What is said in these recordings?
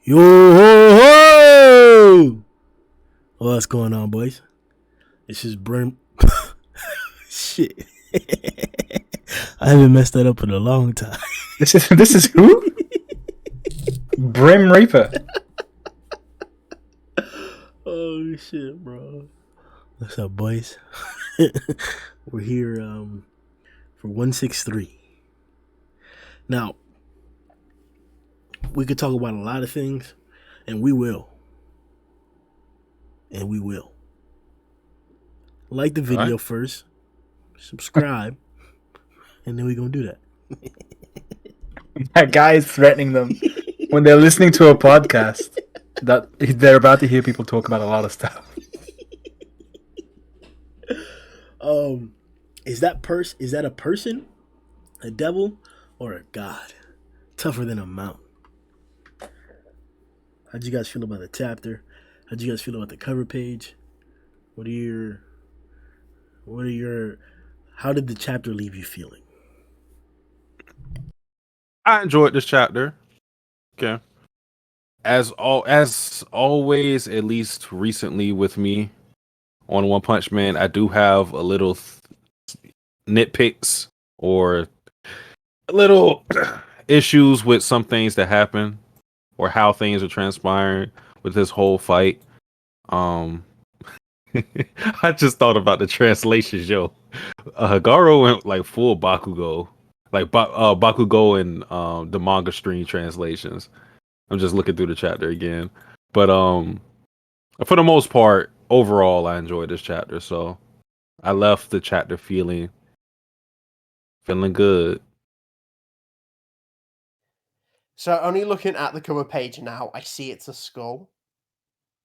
Yo ho ho! What's going on, boys? This is Brim. Shit, I haven't messed that up in a long time. This is who? Brim Reaper. Oh shit, bro. What's up, boys? We're here for 163. Now, we could talk about a lot of things, and we will. And we will. Like the video first, subscribe, and then we're gonna do that. That guy is threatening them when they're listening to a podcast that they're about to hear people talk about a lot of stuff. Is that a person, a devil, or a god? Tougher than a mountain. How'd you guys feel about the chapter? How'd you guys feel about the cover page? How did the chapter leave you feeling? I enjoyed this chapter. Okay. As always, at least recently with me on One Punch Man, I do have a little nitpicks or little issues with some things that happen or how things are transpiring with this whole fight. I just thought about the translations, yo. Garou went like full Bakugo, like Bakugo and the manga stream translations. I'm just looking through the chapter again, but for the most part, overall, I enjoyed this chapter. So I left the chapter feeling good. So only looking at the cover page now, I see it's a skull.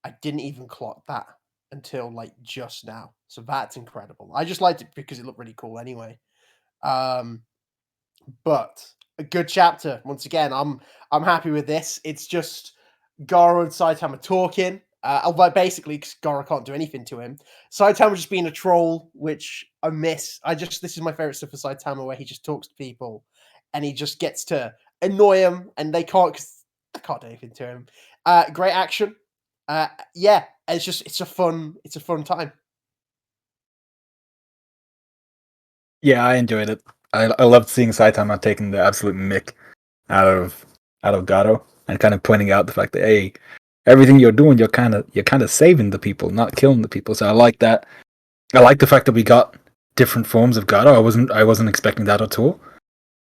I didn't even clock that until like just now. So that's incredible. I just liked it because it looked really cool anyway. But a good chapter. Once again, I'm happy with this. It's just Garou and Saitama talking. Although basically, because Garou can't do anything to him. Saitama just being a troll, which I miss. This is my favorite stuff for Saitama, where he just talks to people, and he just gets to annoy them, and they can't do anything to him. Great action. Yeah, it's a fun time. Yeah, I enjoyed it. I loved seeing Saitama taking the absolute mick out of Garou and kind of pointing out the fact that, hey, everything you're doing, you're kind of saving the people, not killing the people. So I like that. I like the fact that we got different forms of Garou. I wasn't expecting that at all.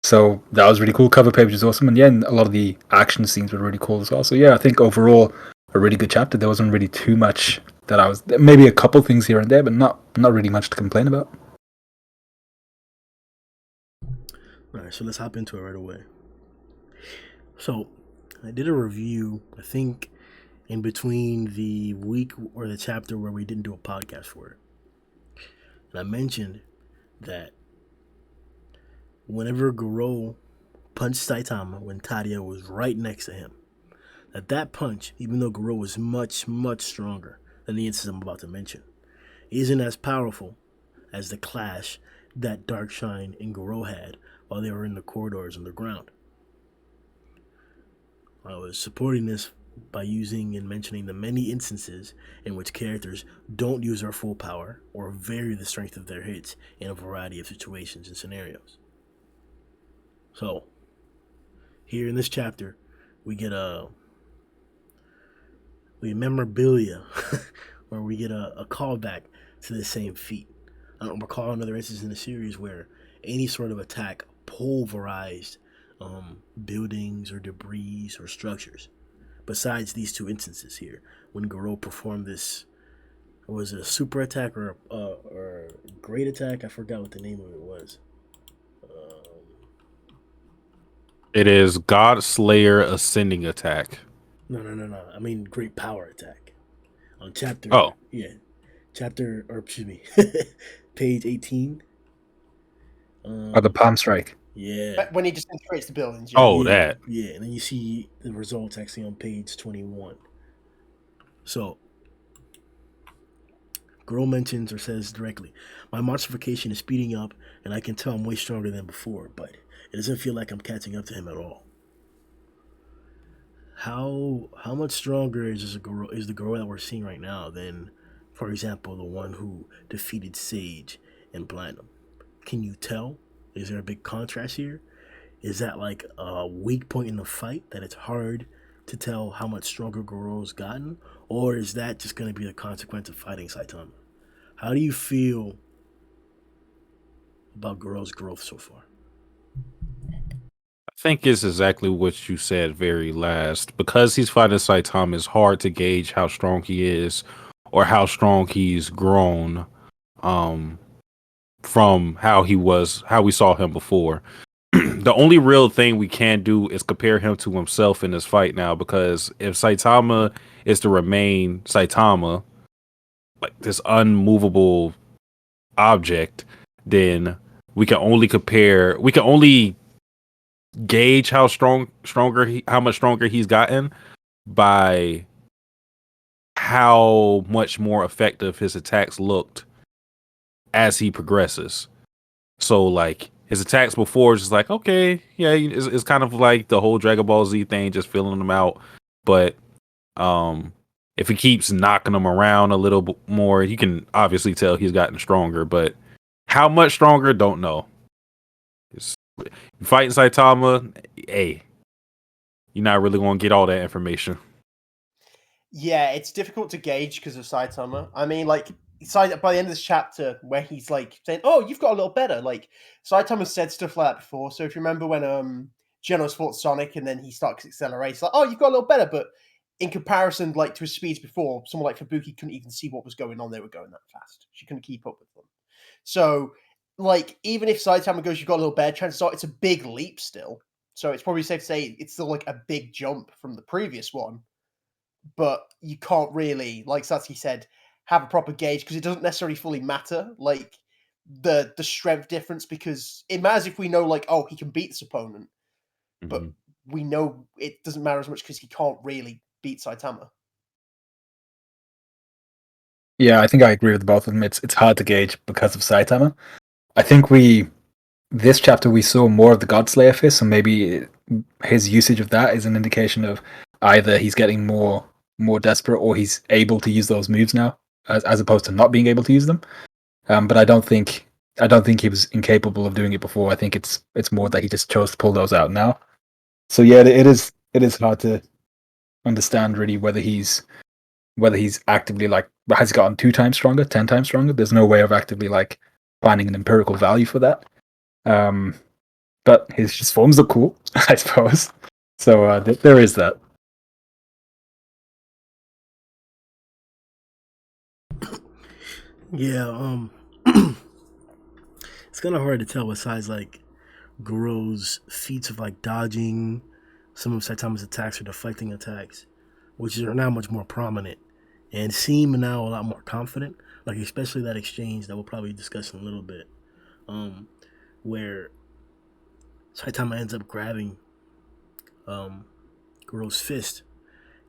So that was really cool. Cover page was awesome, and yeah, and a lot of the action scenes were really cool as well. So yeah, I think overall a really good chapter. There wasn't really too much that maybe a couple things here and there, but not really much to complain about. All right, so let's hop into it right away. So I did a review, I think, in between the week or the chapter where we didn't do a podcast for it. And I mentioned that whenever Garou punched Saitama when Tadia was right next to him, that punch, even though Garou was much, much stronger than the instance I'm about to mention, isn't as powerful as the clash that Darkshine and Garou had while they were in the corridors underground. I was supporting this by using and mentioning the many instances in which characters don't use their full power or vary the strength of their hits in a variety of situations and scenarios. So, here in this chapter, we get memorabilia where we get a callback to the same feat. I don't recall another instance in the series where any sort of attack pulverized buildings or debris or structures. Besides these two instances here, when Garou performed this, was it a super attack or a great attack? I forgot what the name of it was. It is God Slayer Ascending Attack. No. I mean great power attack. On chapter. Oh. Yeah. Chapter, or excuse me, page 18. The palm strike. Yeah. But when he disintegrates the buildings. Yeah. Oh, yeah, that. Yeah, and then you see the results actually on page 21. So, Garou mentions or says directly, my monstrification is speeding up, and I can tell I'm way stronger than before, but it doesn't feel like I'm catching up to him at all. how much stronger is the Garou that we're seeing right now than, for example, the one who defeated Sage and Platinum? Can you tell? Is there a big contrast here? Is that like a weak point in the fight that it's hard to tell how much stronger Garou's gotten, or is that just going to be the consequence of fighting Saitama? How do you feel about Garou's growth so far? I think it's exactly what you said very last. Because he's fighting Saitama, it's hard to gauge how strong he is or how strong he's grown um, from how we saw him before. The only real thing we can do is compare him to himself in this fight now, because if Saitama is to remain Saitama, like this unmovable object, then we can only gauge how much stronger he's gotten by how much more effective his attacks looked as he progresses. So like his attacks before is just like, okay, yeah, it's kind of like the whole Dragon Ball Z thing, just filling them out. But if he keeps knocking them around a little bit more, you can obviously tell he's gotten stronger. But how much stronger, don't know. Fighting Saitama, hey, you're not really going to get all that information. Yeah, it's difficult to gauge because of Saitama. I mean, like, by the end of this chapter, where he's like saying, "Oh, you've got a little better." Like, Saitama said stuff like that before. So if you remember when Genos fought Sonic and then he starts accelerating, it's like, "Oh, you've got a little better." But in comparison, like to his speeds before, someone like Fubuki couldn't even see what was going on. They were going that fast. She couldn't keep up with them. So, like, even if Saitama goes, "You've got a little better," chances are it's a big leap still. So it's probably safe to say it's still like a big jump from the previous one, but you can't really, like Satsuki said, have a proper gauge because it doesn't necessarily fully matter, like the strength difference, because it matters if we know, like, oh, he can beat this opponent, but we know it doesn't matter as much because he can't really beat Saitama. Yeah, I think I agree with both of them. It's hard to gauge because of Saitama. I think this chapter we saw more of the Godslayer fist, so maybe his usage of that is an indication of either he's getting more desperate or he's able to use those moves now, as opposed to not being able to use them. But I don't think he was incapable of doing it before. I think it's more that he just chose to pull those out now. So yeah, it is hard to understand really whether he's actively, like, has he gotten 2 times stronger, 10 times stronger. There's no way of actively like finding an empirical value for that. But his forms look cool, I suppose. So there is that. Yeah, it's kind of hard to tell besides like Garou's feats of like dodging some of Saitama's attacks or deflecting attacks, which are now much more prominent and seem now a lot more confident. Like especially that exchange that we'll probably discuss in a little bit, where Saitama ends up grabbing Garou's fist,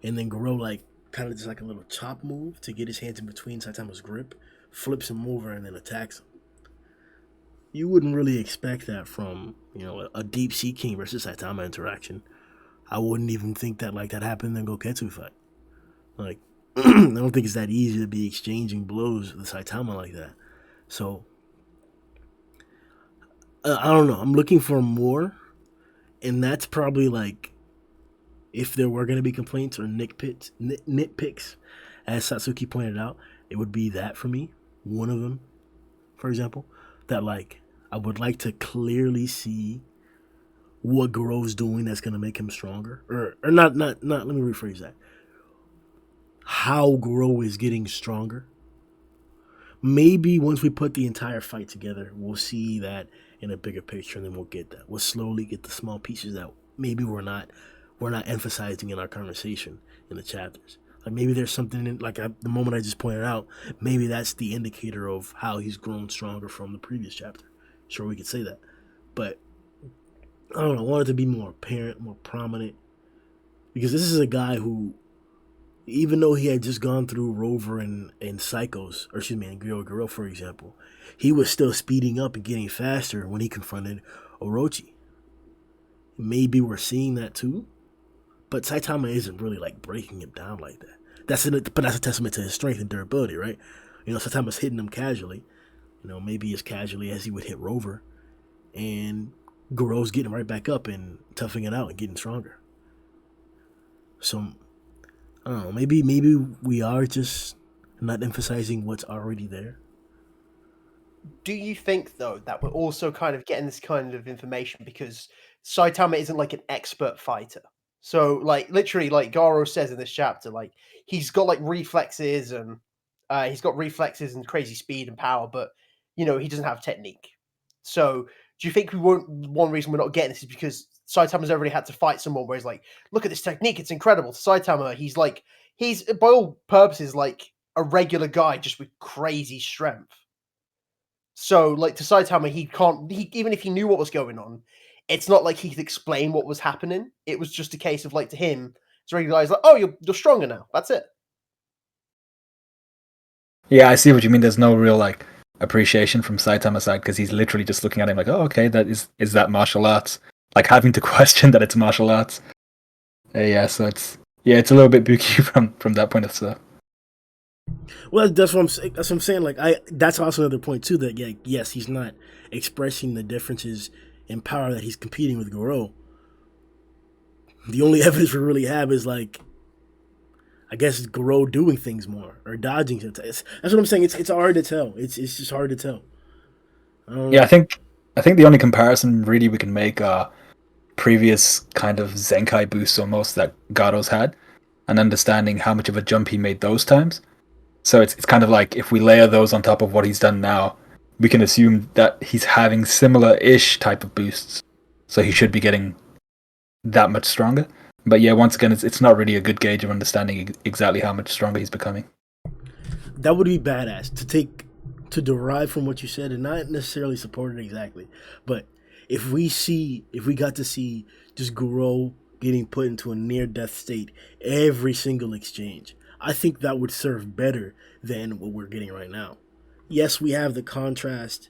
and then Garou like kind of just like a little chop move to get his hands in between Saitama's grip, flips him over, and then attacks him. You wouldn't really expect that from a Deep Sea King versus Saitama interaction. I wouldn't even think that like that happened in the Goketsu fight. Like I don't think it's that easy to be exchanging blows with Saitama like that. So I don't know. I'm looking for more, and that's probably like if there were going to be complaints or nitpicks, as Satsuki pointed out, it would be that for me. One of them, for example, that like I would like to clearly see what Garou's doing that's going to make him stronger, or not. Let me rephrase that. How Garou is getting stronger. Maybe once we put the entire fight together, we'll see that in a bigger picture, and then we'll get that. We'll slowly get the small pieces that maybe we're not emphasizing in our conversation in the chapters. Like maybe there's something in, like the moment I just pointed out. Maybe that's the indicator of how he's grown stronger from the previous chapter. Sure, we could say that, but I don't know. I want it to be more apparent, more prominent, because this is a guy who, even though he had just gone through Rover and Psychos, or excuse me, and Garou, for example, he was still speeding up and getting faster when he confronted Orochi. Maybe we're seeing that too. But Saitama isn't really like breaking him down like that. But that's a testament to his strength and durability, right? Saitama's hitting him casually. Maybe as casually as he would hit Rover, and Garou's getting right back up and toughing it out and getting stronger. So I don't know. Maybe we are just not emphasizing what's already there. Do you think though that we're also kind of getting this kind of information because Saitama isn't like an expert fighter? So like literally, like Garou says in this chapter, like he's got like reflexes and crazy speed and power, but he doesn't have technique. So do you think one reason we're not getting this is because Saitama's already had to fight someone where he's like, look at this technique, it's incredible. Saitama, he's by all purposes like a regular guy just with crazy strength. So, like, to Saitama, even if he knew what was going on, it's not like he could explain what was happening. It was just a case of, like, to him, it's regular guys like, oh, you're stronger now. That's it. Yeah, I see what you mean. There's no real, like, appreciation from Saitama's side because he's literally just looking at him like, oh, okay, is that martial arts? Like, having to question that it's martial arts. So it's a little bit booky from that point of stuff. Well, that's what I'm saying. Like, that's also another point too. That yes, he's not expressing the differences in power that he's competing with Garou. The only evidence we really have is like, I guess Garou doing things more or dodging. That's what I'm saying. It's hard to tell. It's just hard to tell. I think the only comparison really we can make are previous kind of Zenkai boosts almost that Garou's had, and understanding how much of a jump he made those times. So it's kind of like if we layer those on top of what he's done now, we can assume that he's having similar-ish type of boosts. So he should be getting that much stronger. But yeah, once again, it's not really a good gauge of understanding exactly how much stronger he's becoming. That would be badass to derive from what you said and not necessarily support it exactly. But if we got to see just Garou getting put into a near-death state every single exchange, I think that would serve better than what we're getting right now. Yes, we have the contrast,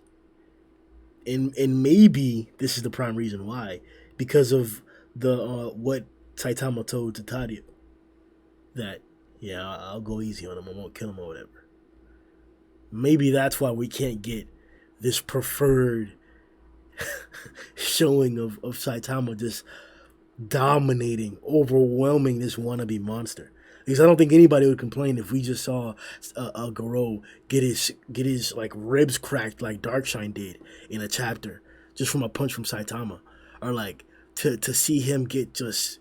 and maybe this is the prime reason why, because of the what Saitama told to Tadio, that I'll go easy on him, I won't kill him or whatever. Maybe that's why we can't get this preferred showing of Saitama just dominating, overwhelming this wannabe monster. Because I don't think anybody would complain if we just saw Garou get his like ribs cracked like Darkshine did in a chapter just from a punch from Saitama, or like to see him get just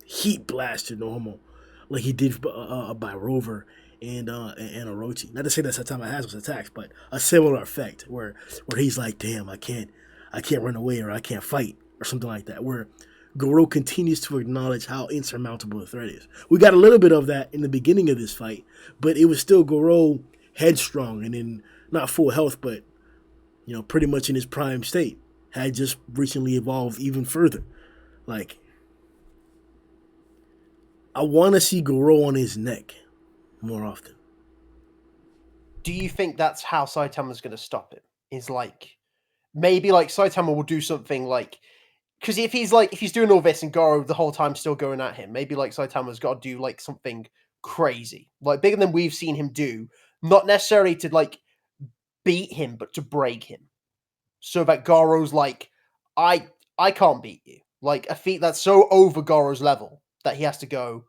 heat blasted normal like he did by Rover and Orochi. Not to say that Saitama has those attacks, but a similar effect where he's like, damn, I can't run away or I can't fight or something like that. Where Garou continues to acknowledge how insurmountable the threat is. We got a little bit of that in the beginning of this fight, but it was still Garou headstrong and in not full health, but pretty much in his prime state. Had just recently evolved even further. Like, I want to see Garou on his neck more often. Do you think that's how Saitama's going to stop him? Is like maybe like Saitama will do something like. Because if he's doing all this and Garou the whole time still going at him, maybe like Saitama's got to do like something crazy, like bigger than we've seen him do, not necessarily to like beat him, but to break him, so that Garou's like, I can't beat you, like a feat that's so over Garou's level that he has to go,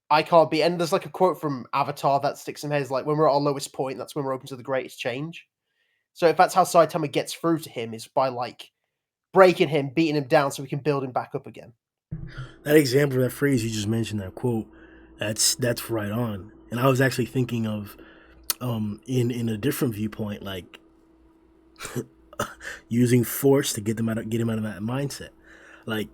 I can't beat. And there's like a quote from Avatar that sticks in my head, is like, when we're at our lowest point, that's when we're open to the greatest change. So if that's how Saitama gets through to him, is by like breaking him, beating him down so we can build him back up again. That example, that phrase you just mentioned, that quote, that's right on. And I was actually thinking of in a different viewpoint, like using force to get him out of that mindset. Like,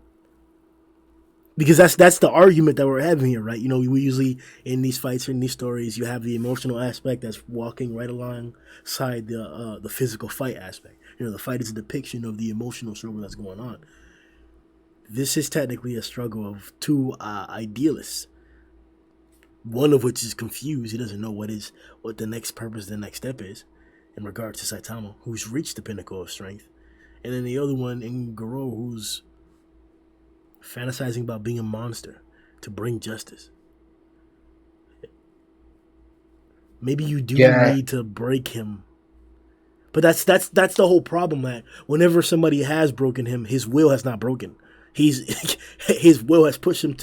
because that's the argument that we're having here, right? We usually in these fights or in these stories, you have the emotional aspect that's walking right alongside the physical fight aspect. The fight is a depiction of the emotional struggle that's going on. This is technically a struggle of two idealists. One of which is confused; he doesn't know what the next purpose, the next step is, in regards to Saitama, who's reached the pinnacle of strength, and then the other one in Garou, who's fantasizing about being a monster to bring justice. Maybe you do Yeah. need to break him. But that's the whole problem, that whenever somebody has broken him, his will has not broken. He's his will has pushed him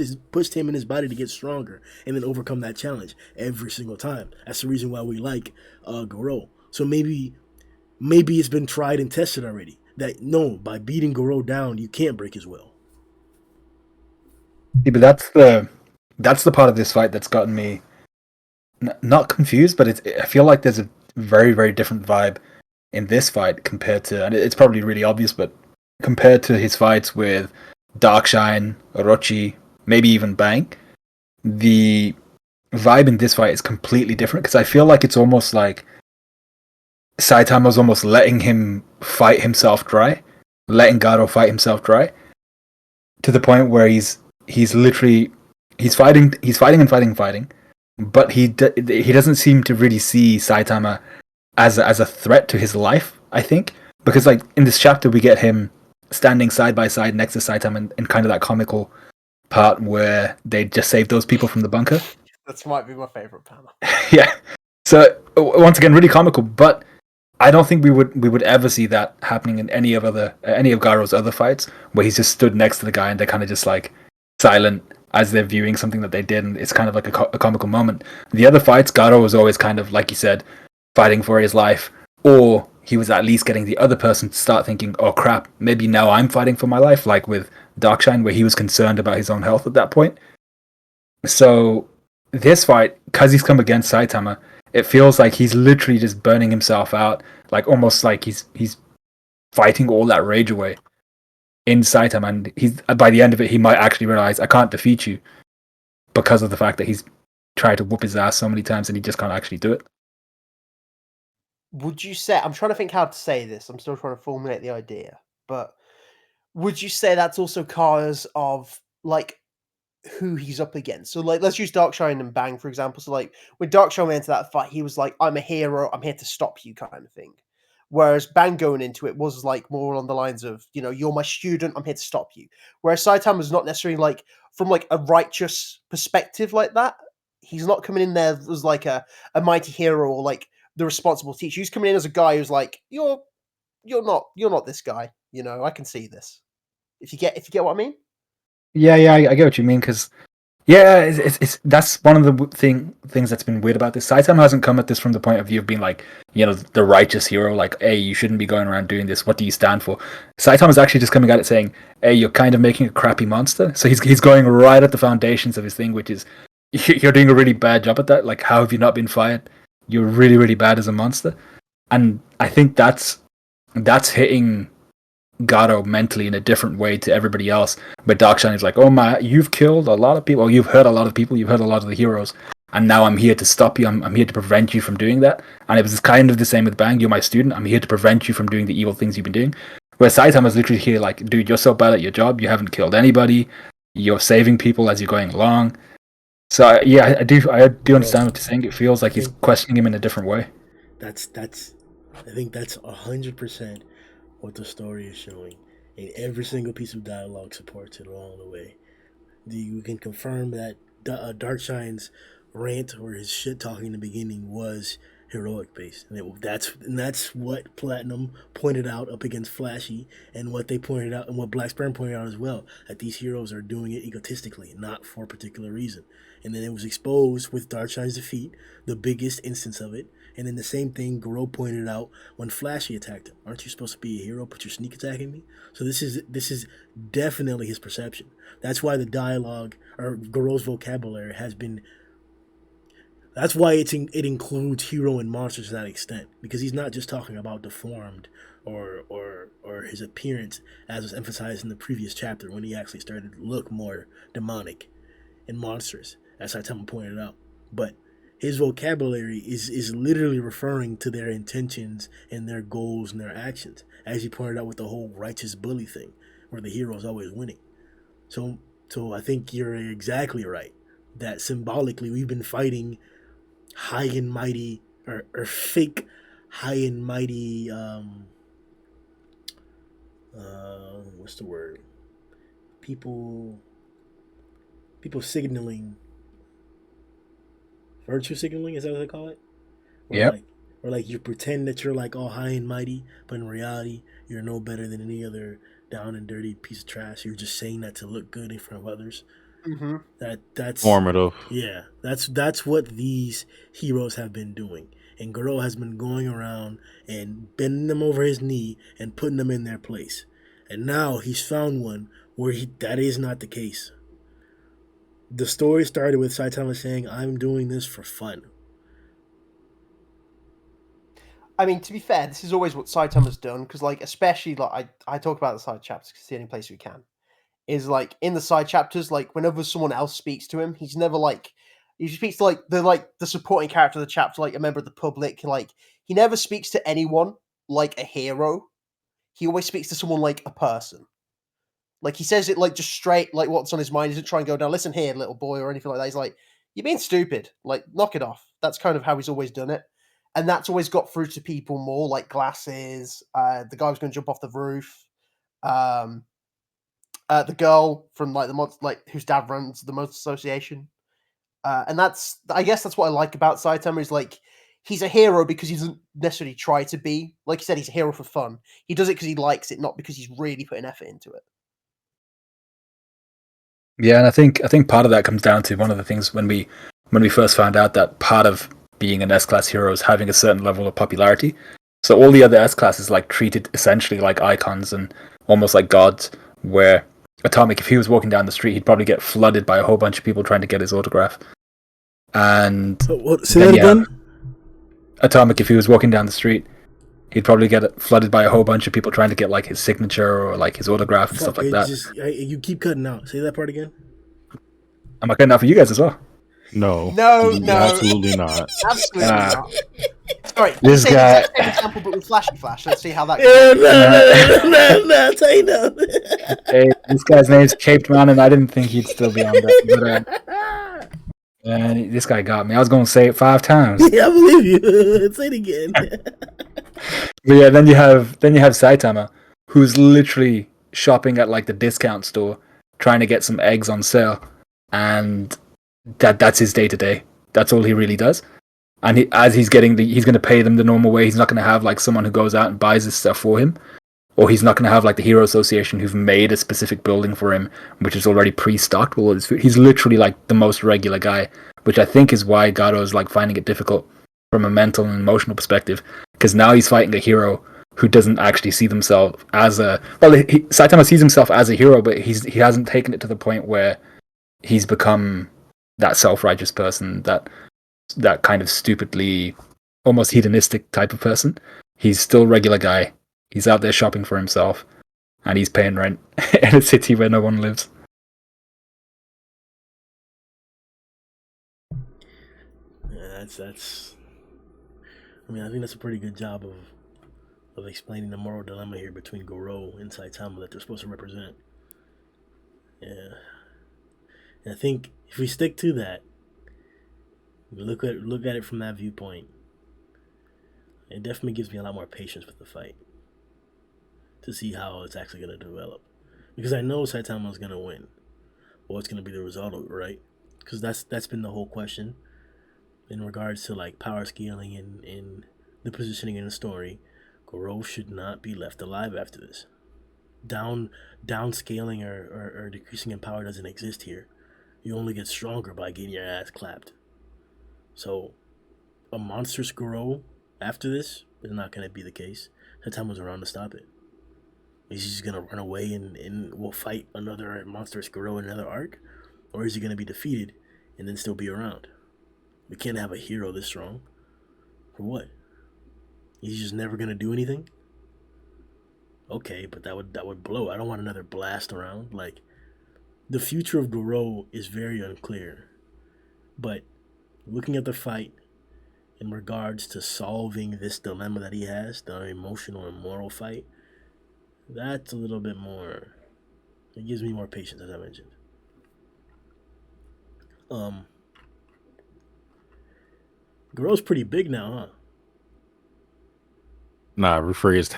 and his body to get stronger and then overcome that challenge every single time. That's the reason why we like Garou. So maybe it's been tried and tested already. That no, by beating Garou down, you can't break his will. Yeah, but that's the part of this fight that's gotten me not confused, but I feel like there's a very, very different vibe in this fight compared to, and it's probably really obvious, but compared to his fights with Darkshine, Orochi, maybe even Bang, the vibe in this fight is completely different, because I feel like it's almost like Saitama's almost letting him fight himself dry, letting Garou fight himself dry, to the point where he's literally fighting and fighting, but he doesn't seem to really see Saitama as a threat to his life, I think, because like in this chapter we get him standing side by side next to Saitama in kind of that comical part where they just save those people from the bunker. That might be my favorite panel. Yeah. So once again, really comical, but I don't think we would ever see that happening in any of Garou's other fights, where he's just stood next to the guy and they're kind of just like silent as they're viewing something that they did, and it's kind of like a comical moment. The other fights, Garou was always kind of, like you said, fighting for his life, or he was at least getting the other person to start thinking, oh crap, maybe now I'm fighting for my life, like with Darkshine, where he was concerned about his own health at that point. So this fight, because he's come against Saitama, it feels like he's literally just burning himself out, like almost like he's fighting all that rage away in Saitama, and he's by the end of it, he might actually realize, I can't defeat you, because of the fact that he's tried to whoop his ass so many times and he just can't actually do it. Would you say, I'm trying to think how to say this, I'm still trying to formulate the idea, but would you say that's also cause of like who he's up against? So like, let's use Darkshine and Bang for example. So like when Darkshine went into that fight, he was like, I'm a hero, I'm here to stop you, kind of thing. Whereas Bang going into it was like more on the lines of, you know, you're my student, I'm here to stop you. Whereas Saitama was not necessarily like from like a righteous perspective like that. He's not coming in there as like a mighty hero or like the responsible teacher. He's coming in as a guy who's like, you're not this guy. You know, I can see this. If you get what I mean. Yeah, I get what you mean, because yeah, it's that's one of the things that's been weird about this. Saitama hasn't come at this from the point of view of being like, you know, the righteous hero, like, hey, you shouldn't be going around doing this. What do you stand for? Saitama's actually just coming at it saying, hey, you're kind of making a crappy monster. So he's going right at the foundations of his thing, which is, you're doing a really bad job at that. Like, how have you not been fired? You're really, really bad as a monster. And I think that's hitting Garou mentally in a different way to everybody else. But Darkshine is like, oh my, you've killed a lot of people, you've hurt a lot of people, you've hurt a lot of the heroes, and now I'm here to stop you, I'm here to prevent you from doing that. And it was kind of the same with Bang, you're my student, I'm here to prevent you from doing the evil things you've been doing. Where Saitama's literally here like, dude, you're so bad at your job, you haven't killed anybody, you're saving people as you're going along. So yeah, I do understand what you're saying. It feels like he's questioning him in a different way. That's I think that's 100% what the story is showing, and every single piece of dialogue supports it along the way. You can confirm that Darkshine's rant or his shit talking in the beginning was heroic based, and that's what Platinum pointed out up against Flashy, and what they pointed out, and what Black Sperm pointed out as well, that these heroes are doing it egotistically, not for a particular reason. And then it was exposed with Darkshine's defeat, the biggest instance of it. And then the same thing Garou pointed out when Flashy attacked him. Aren't you supposed to be a hero, but you're sneak attacking me? So this is definitely his perception. That's why the dialogue or Garou's vocabulary has been. That's why it includes hero and monsters to that extent, because he's not just talking about deformed or his appearance, as was emphasized in the previous chapter when he actually started to look more demonic and monstrous, as Saitama pointed out. But his vocabulary is literally referring to their intentions and their goals and their actions, as he pointed out with the whole righteous bully thing, where the hero is always winning. So I think you're exactly right that symbolically we've been fighting high and mighty or fake high and mighty what's the word? people signaling, virtue signaling, is that what they call it? Or Yep. like you pretend that you're like all high and mighty, but in reality you're no better than any other down and dirty piece of trash. You're just saying that to look good in front of others. Mm-hmm. That's Formative. yeah. That's what these heroes have been doing. And Garou has been going around and bending them over his knee and putting them in their place. And now he's found one where that is not the case. The story started with Saitama saying, "I'm doing this for fun." I mean, to be fair, this is always what Saitama's done, because, like, especially, like, I talk about the side chapters because it's the only place we can. Is, like, in the side chapters, like, whenever someone else speaks to him, he's never, like, he speaks to, like, the supporting character of the chapter, like, a member of the public, like, he never speaks to anyone like a hero. He always speaks to someone like a person. Like, he says it, like, just straight, like, what's on his mind. He doesn't try and go down, listen here, little boy, or anything like that. He's like, you're being stupid. Like, knock it off. That's kind of how he's always done it. And that's always got through to people more, like Glasses, the guy who's going to jump off the roof, the girl from, like, whose dad runs the Motor Association. And I guess that's what I like about Saitama, is, like, he's a hero because he doesn't necessarily try to be. Like you said, he's a hero for fun. He does it because he likes it, not because he's really putting effort into it. Yeah, and I think part of that comes down to one of the things when we first found out that part of being an S-class hero is having a certain level of popularity. So all the other S-classes like treated essentially like icons and almost like gods, where Atomic, if he was walking down the street, he'd probably get flooded by a whole bunch of people trying to get his autograph. And Say that again? Atomic, if he was walking down the street, he'd probably get flooded by a whole bunch of people trying to get like his signature or like his autograph and stuff like that. You keep cutting out. Say that part again. Am I cutting out for you guys as well? No, absolutely not. Absolutely not. Sorry, this guy. The same example, but with Flashy Flash. Let's see how that goes. No, tell you no. Hey, this guy's name's Caped Man, and I didn't think he'd still be on that. But this guy got me. I was going to say it 5 times. Yeah, I believe you. Say it again. But yeah, then you have Saitama, who's literally shopping at like the discount store, trying to get some eggs on sale, and that's his day to day. That's all he really does. And he's going to pay them the normal way. He's not going to have like someone who goes out and buys this stuff for him, or he's not going to have like the Hero Association who've made a specific building for him, which is already pre-stocked with all his food. He's literally like the most regular guy, which I think is why Garou is like finding it difficult from a mental and emotional perspective, because now he's fighting a hero who doesn't actually see themselves as a... Well, Saitama sees himself as a hero, but he hasn't taken it to the point where he's become that self-righteous person, that kind of stupidly, almost hedonistic type of person. He's still a regular guy. He's out there shopping for himself, and he's paying rent in a city where no one lives. Yeah, that's. I mean, I think that's a pretty good job of explaining the moral dilemma here between Garou and Saitama that they're supposed to represent. Yeah, and I think if we stick to that, look at it from that viewpoint, it definitely gives me a lot more patience with the fight to see how it's actually going to develop, because I know Saitama's going to win. What's going to be the result of it, right? Because that's been the whole question in regards to like power scaling in the positioning in the story. Garou should not be left alive after this. Downscaling or decreasing in power doesn't exist here. You only get stronger by getting your ass clapped. So a monstrous Garou after this is not going to be the case. Saitama's around to stop it. Is he just going to run away and will fight another monstrous Garou in another arc? Or is he going to be defeated and then still be around? We can't have a hero this strong. For what? He's just never going to do anything? Okay, but that would blow. I don't want another blast around. Like, the future of Garou is very unclear. But looking at the fight in regards to solving this dilemma that he has, the emotional and moral fight, that's a little bit more... It gives me more patience, as I mentioned. Garou's pretty big now, huh? Nah, rephrased.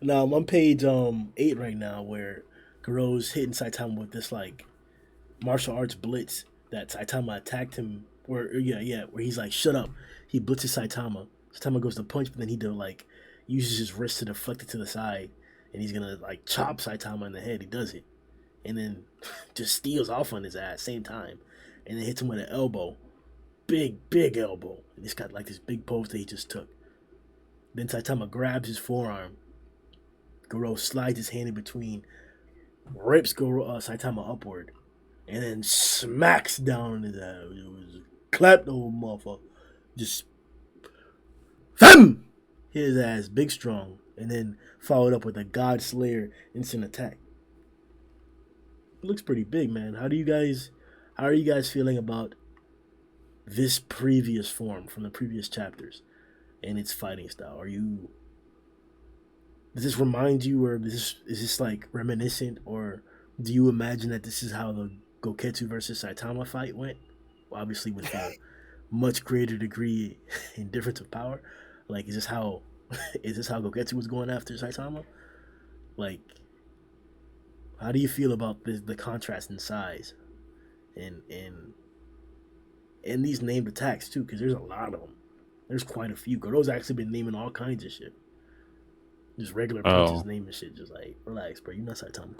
Now I'm on page 8 right now, where Garou's hitting Saitama with this like martial arts blitz that Saitama attacked him. Where he's like, "Shut up!" He blitzes Saitama. Saitama goes to punch, but then he uses his wrist to deflect it to the side, and he's gonna like chop Saitama in the head. He does it, and then just steals off on his ass same time, and then hits him with an elbow, big elbow. And he's got like this big pose that he just took. Then Saitama grabs his forearm. Garou slides his hand in between, rips Saitama upward, and then smacks down on his ass. It was clapped the old motherfucker. Just hit his ass, big strong, and then followed up with a God Slayer instant attack. It looks pretty big, man. How are you guys feeling about this previous form from the previous chapters and its fighting style? Does this remind you, or is this like reminiscent, or do you imagine that this is how the Goketsu versus Saitama fight went? Obviously, with a much greater degree in difference of power. Like, is this how Goketsu was going after Saitama? Like, how do you feel about the contrast in size, and these named attacks too? Because there's a lot of them. There's quite a few. Garou's actually been naming all kinds of shit. Just regular punches, naming shit. Just like, relax, bro. You're not Saitama.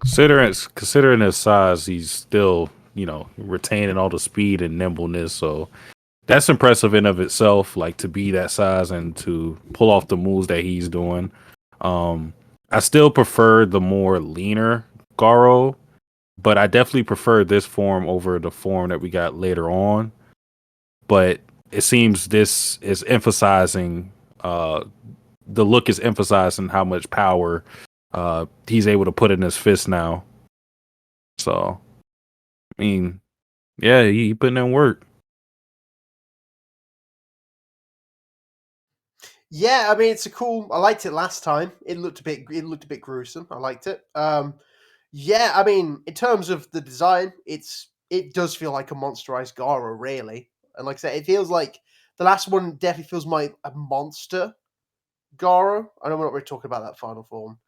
Considering his size, he's still, retaining all the speed and nimbleness. So that's impressive in of itself. Like, to be that size and to pull off the moves that he's doing. I still prefer the more leaner Garou, but I definitely prefer this form over the form that we got later on. But it seems this is emphasizing the look is emphasizing how much power he's able to put in his fist now. So, I mean, yeah, he putting in work. Yeah, I mean, it's a cool. I liked it last time. It looked a bit gruesome. I liked it. Yeah, I mean, in terms of the design, it does feel like a monsterized Garou, really. And like I said, it feels like the last one definitely feels like a monster Garou. I know we're not really talking about that final form.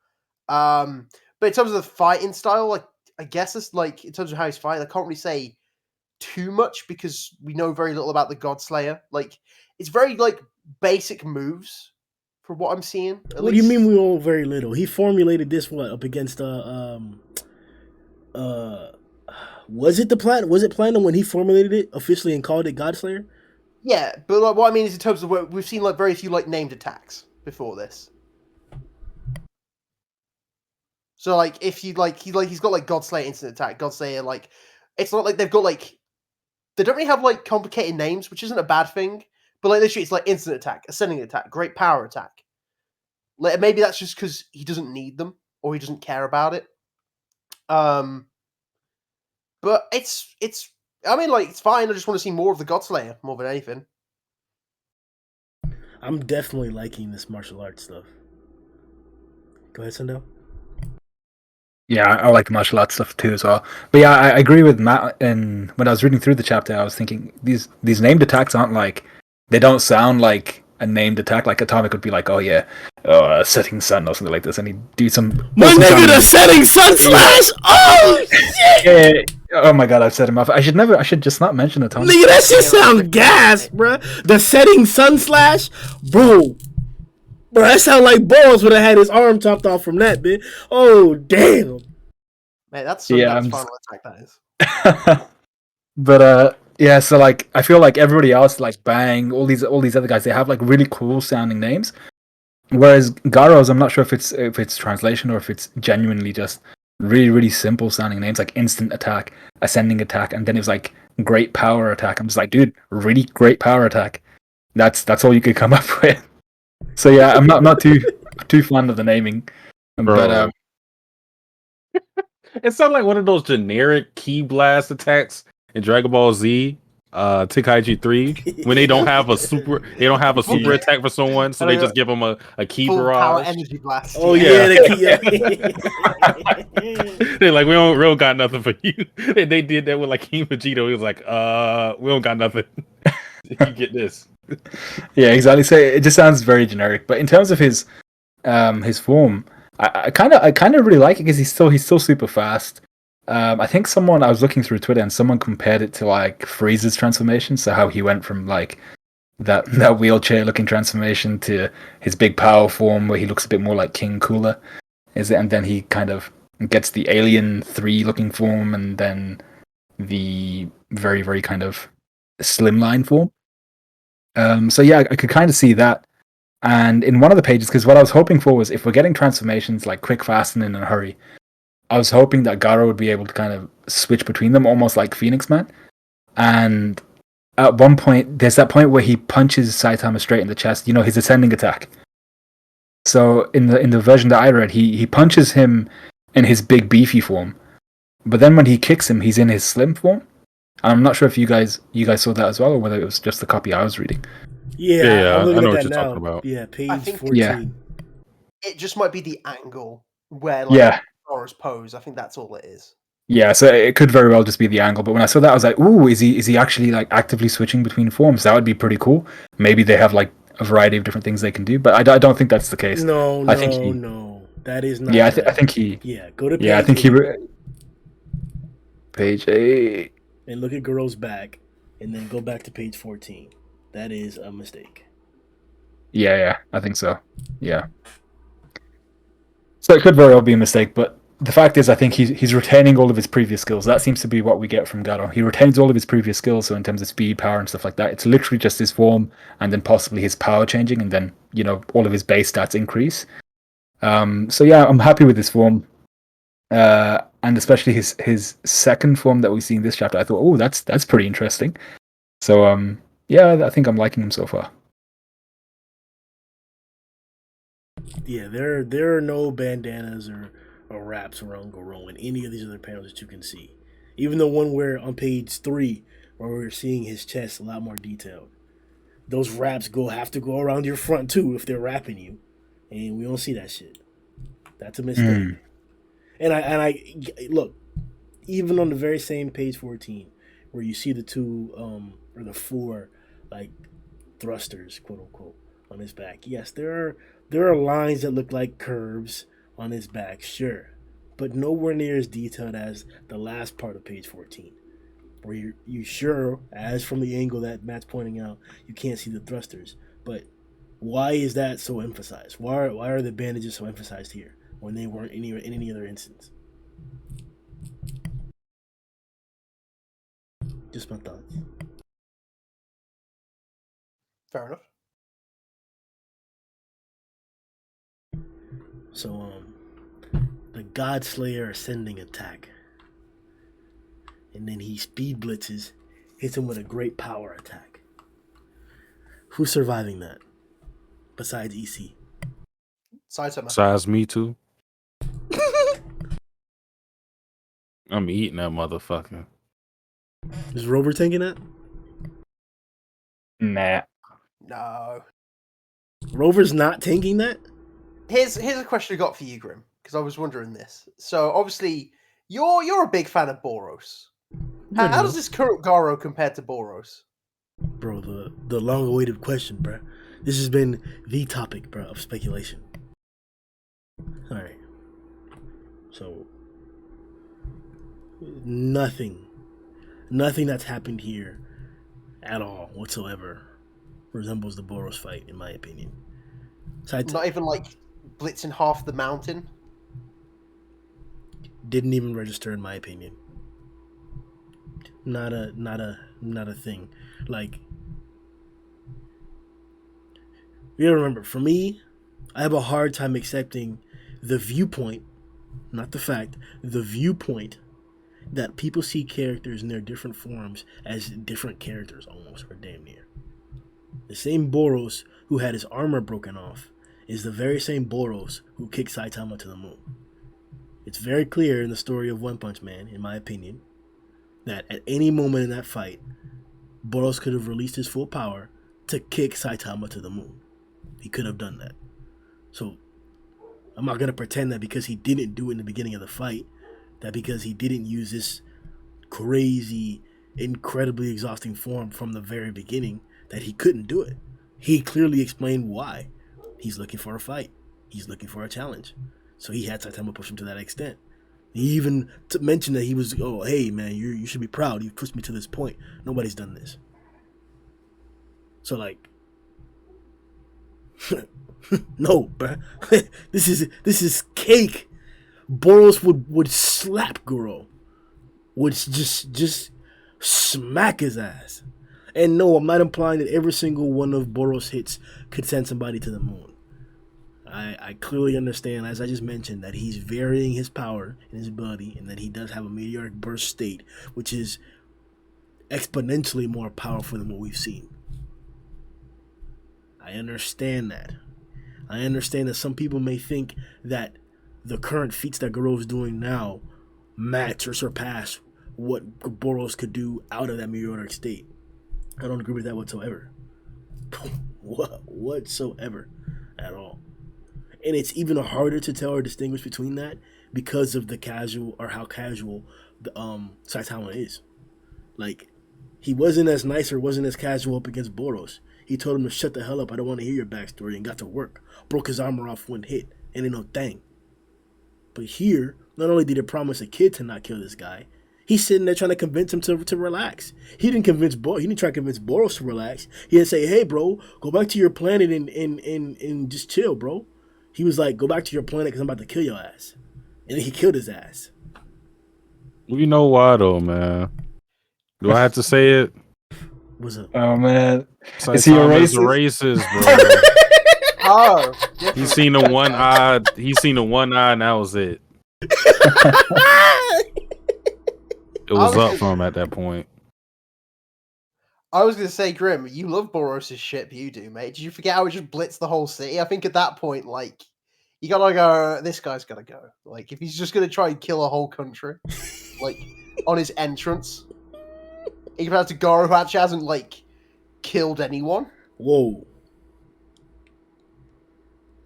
But in terms of the fighting style, like, I guess it's like, in terms of how he's fighting, I can't really say too much because we know very little about the God Slayer. Like, it's very like basic moves from what I'm seeing. What do you mean we know very little? He formulated this up against was it Platinum when he formulated it officially and called it God Slayer? Yeah, but like, what I mean is in terms of what we've seen, like, very few like named attacks before this. So like, if you like, he's got like God Slayer instant attack, God Slayer, like, it's not like they've got like, they don't really have like complicated names, which isn't a bad thing. But like, literally, it's like instant attack, ascending attack, great power attack. Like, maybe that's just because he doesn't need them or he doesn't care about it. But it's. I mean, like, it's fine. I just want to see more of the God Slayer more than anything. I'm definitely liking this martial arts stuff. Go ahead, Sundown. Yeah, I like the martial arts stuff too as well. But yeah, I agree with Matt. And when I was reading through the chapter, I was thinking these named attacks aren't like, they don't sound like a named attack. Like Atomic would be like, oh yeah, setting sun or something like this, and he'd do some. My nigga, the setting sun slash. Oh shit! Yeah. Oh my god, I've set him off. I should just not mention Atomic. Nigga, that shit sound gas, bruh. The setting sun slash, bro. Bro, that sound like Boros would have had his arm chopped off from that, bitch. Oh, damn. Man, that's final attack, that is. But, yeah, so, like, I feel like everybody else, like, Bang, all these other guys, they have, like, really cool-sounding names. Whereas Garou's, I'm not sure if it's translation or if it's genuinely just really, really simple-sounding names, like Instant Attack, Ascending Attack, and then it was, like, Great Power Attack. I'm just like, dude, really great power attack. That's all you could come up with. So yeah, I'm not too fond of the naming, but it sounds like one of those generic key blast attacks in Dragon Ball Z, Tenkaichi 3, when they don't have a super attack for someone, so they just give them a key full barrage. Power energy blast. Oh yeah, They're like, we don't got nothing for you. They did that with like King Vegeta. He was like, we don't got nothing. You get this. Yeah, exactly. So it just sounds very generic. But in terms of his his form, I kind of really like it because he's still super fast. I think I was looking through Twitter and someone compared it to like Frieza's transformation. So how he went from like that wheelchair looking transformation to his big power form where he looks a bit more like King Cooler, is it? And then he kind of gets the Alien 3 looking form, and then the very very kind of slimline form. So yeah, I could kind of see that. And in one of the pages, because what I was hoping for was if we're getting transformations like quick, fast, and in a hurry, I was hoping that Garou would be able to kind of switch between them, almost like Phoenix Man. And at one point, there's that point where he punches Saitama straight in the chest. You know, his ascending attack. So in the version that I read, he punches him in his big beefy form, but then when he kicks him, he's in his slim form. And I'm not sure if you guys saw that as well, or whether it was just the copy I was reading. Yeah, I'm looking I know at what that you're now. talking about. Yeah, page I think- 14. Yeah. It just might be the angle where like Yeah. Boros pose. I think that's all it is. Yeah, so it could very well just be the angle. But when I saw that, I was like, "Ooh, is he actually like actively switching between forms? That would be pretty cool. Maybe they have like a variety of different things they can do." But I don't think that's the case. No, I think no, that is not. Yeah, I that. think he. Yeah, go to page Yeah, I think 8 page 8. and look at Garou's back, and then go back to page 14. That is a mistake. Yeah, I think so. Yeah. So it could very well be a mistake, but the fact is, I think he's retaining all of his previous skills. That seems to be what we get from Garou. He retains all of his previous skills, so in terms of speed, power, and stuff like that, it's literally just his form, and then possibly his power changing, and then all of his base stats increase. So yeah, I'm happy with his form, and especially his second form that we see in this chapter. I thought, oh, that's pretty interesting. So yeah, I think I'm liking him so far. Yeah, there are no bandanas or wraps around Garou in any of these other panels that you can see. Even the one where on page 3, where we're seeing his chest a lot more detailed. Those wraps have to go around your front too if they're wrapping you, and we don't see that shit. That's a mistake. And I look, even on the very same page 14, where you see the two or the 4 like thrusters, quote unquote, on his back. Yes, there are lines that look like curves on his back, sure, but nowhere near as detailed as the last part of page 14, where you sure, as from the angle that Matt's pointing out, you can't see the thrusters. But why is that so emphasized? Why are the bandages so emphasized here when they weren't in any other instance? Just my thoughts. Fair enough. So, the Godslayer ascending attack. And then he speed blitzes, hits him with a great power attack. Who's surviving that? Besides EC? Saitama. Besides me too. I'm eating that motherfucker. Is Rover tanking that? Nah. No. Rover's not tanking that? Here's a question I got for you, Grim, because I was wondering this. So obviously you're a big fan of Boros. How does this current Garou compare to Boros? Bro, the long-awaited question, bro. This has been the topic, bro, of speculation. All right. So nothing that's happened here at all whatsoever resembles the Boros fight, in my opinion. Not even like blitzing half the mountain. Didn't even register, in my opinion. Not a thing. Like, you gotta remember, for me, I have a hard time accepting the viewpoint, not the fact, the viewpoint that people see characters in their different forms as different characters, almost, or damn near. The same Boros who had his armor broken off is the very same Boros who kicked Saitama to the moon. It's very clear in the story of One Punch Man, in my opinion, that at any moment in that fight, Boros could have released his full power to kick Saitama to the moon. He could have done that. So, I'm not going to pretend that because he didn't do it in the beginning of the fight, that because he didn't use this crazy, incredibly exhausting form from the very beginning, that he couldn't do it. He clearly explained why. He's looking for a fight. he's looking for a challenge. So he had Saitama push him to that extent. He even mentioned that he was, oh, hey, man, you should be proud. You pushed me to this point. Nobody's done this. So, like, no, bruh. this is cake. Boros would slap Garou. Would just smack his ass. And no, I'm not implying that every single one of Boros' hits could send somebody to the moon. I clearly understand, as I just mentioned, that he's varying his power and his ability, and that he does have a meteoric burst state, which is exponentially more powerful than what we've seen. I understand that. I understand that some people may think that the current feats that Garou is doing now match or surpass what Boros could do out of that meteoric state. I don't agree with that whatsoever. Whatsoever. At all. And it's even harder to tell or distinguish between that because of the casual, or how casual the Saitama is. Like, he wasn't as nice or wasn't as casual up against Boros. He told him to shut the hell up, I don't want to hear your backstory, and got to work. Broke his armor off one hit, and ain't no thing. But here, not only did he promise a kid to not kill this guy, he's sitting there trying to convince him to relax. He didn't try to convince Boros to relax. He didn't say, hey bro, go back to your planet and just chill, bro. He was like, go back to your planet because I'm about to kill your ass. And then he killed his ass. You know why though, man? Do I have to say it? What's up? Oh man, Is he a racist, bro? Oh, He seen the one eye. He seen the one eye, and that was it. It was up for him at that point. I was gonna say, Grim, you love Boros' shit, you do, mate. Did you forget how he just blitzed the whole city? I think at that point, like, you gotta go, this guy's gotta go. Like, if he's just gonna try and kill a whole country, like, on his entrance, even out to Garou, who actually hasn't, like, killed anyone. Whoa.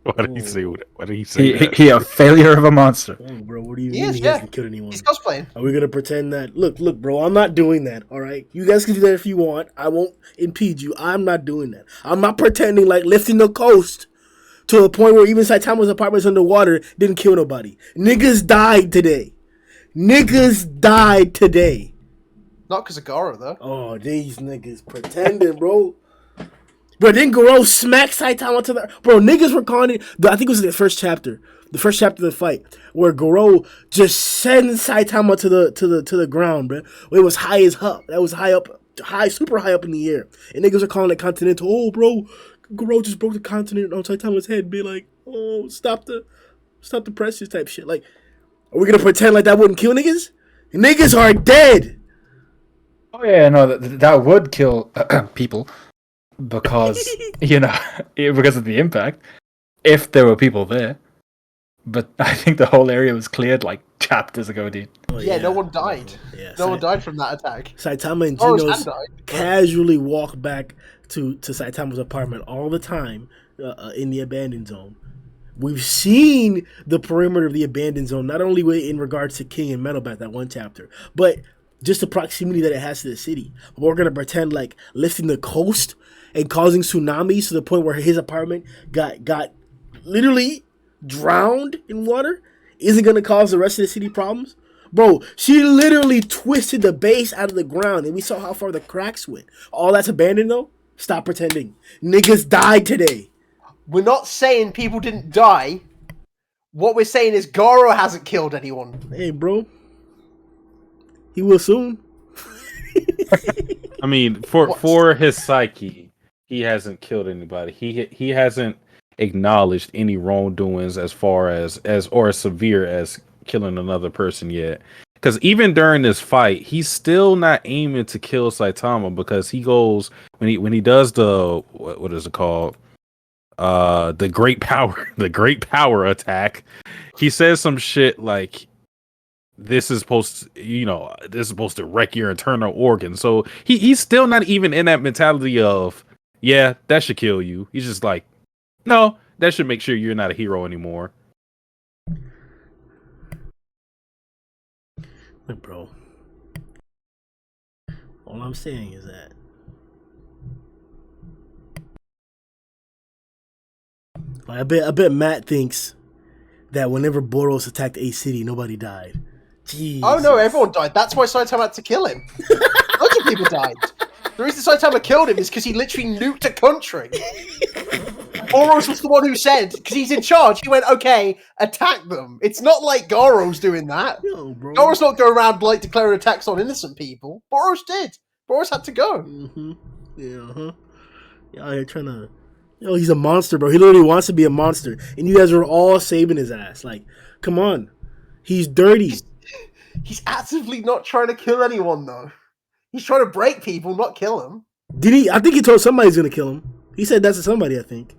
Why did he say? Why did he say that? He a failure of a monster. Oh, bro, what do you He mean is, he yeah. hasn't killed anyone? He's cosplaying. Are we gonna pretend that? Look, bro, I'm not doing that. All right, you guys can do that if you want. I won't impede you. I'm not doing that. I'm not pretending like lifting the coast to the point where even Saitama's apartment's underwater didn't kill nobody. Niggas died today. Not because of Garou, though. Oh, these niggas pretending, bro. Bro, then Garou smacked Saitama to the... Bro, niggas were calling it... I think it was the first chapter. The first chapter of the fight. Where Garou just sends Saitama to the ground, bro. It was high as hell. That was super high up in the air. And niggas were calling it continental. Oh, bro, Garou just broke the continent on Saitama's head. Be like, oh, stop the presses type shit. Like, are we gonna pretend like that wouldn't kill niggas? Niggas are dead. Oh yeah, no, that would kill people. Because, because of the impact, if there were people there. But I think the whole area was cleared like chapters ago, dude. Oh, yeah, no one died. No one died from that attack. Saitama and Boros Genos died. casually walk back to Saitama's apartment all the time in the abandoned zone. We've seen the perimeter of the abandoned zone, not only in regards to King and Metalbat, that one chapter, but just the proximity that it has to the city. We're going to pretend like lifting the coast and causing tsunamis to the point where his apartment got literally drowned in water isn't going to cause the rest of the city problems. Bro, she literally twisted the base out of the ground, and we saw how far the cracks went. All that's abandoned, though? Stop pretending. Niggas died today. We're not saying people didn't die. What we're saying is Garou hasn't killed anyone. Hey, bro. He will soon. I mean, for his psyche, he hasn't killed anybody. He hasn't acknowledged any wrongdoings as far as or as severe as killing another person yet. Because even during this fight, he's still not aiming to kill Saitama, because he goes when he does the what is it called? The great power attack. He says some shit like, this is supposed to wreck your internal organs. So he's still not even in that mentality of, yeah, that should kill you. He's just like, no, that should make sure you're not a hero anymore. Look, bro. All I'm saying is that I bet Matt thinks that whenever Boros attacked a city, nobody died. Jesus. Oh no, everyone died. That's why Saitama had to kill him. Lots of people died. The reason Saitama killed him is because he literally nuked a country. Boros was the one who said, because he's in charge, he went, okay, attack them. It's not like Garou's doing that. Yo, bro. Garou's not going around like declaring attacks on innocent people. Boros did. Boros had to go. Mm-hmm. Yeah, Yeah, you're trying to... Yo, he's a monster, bro. He literally wants to be a monster. And you guys are all saving his ass. Like, come on. He's dirty. He's actively not trying to kill anyone, though. He's trying to break people, not kill them. Did he? I think he told somebody he's going to kill him. He said that's to somebody, I think.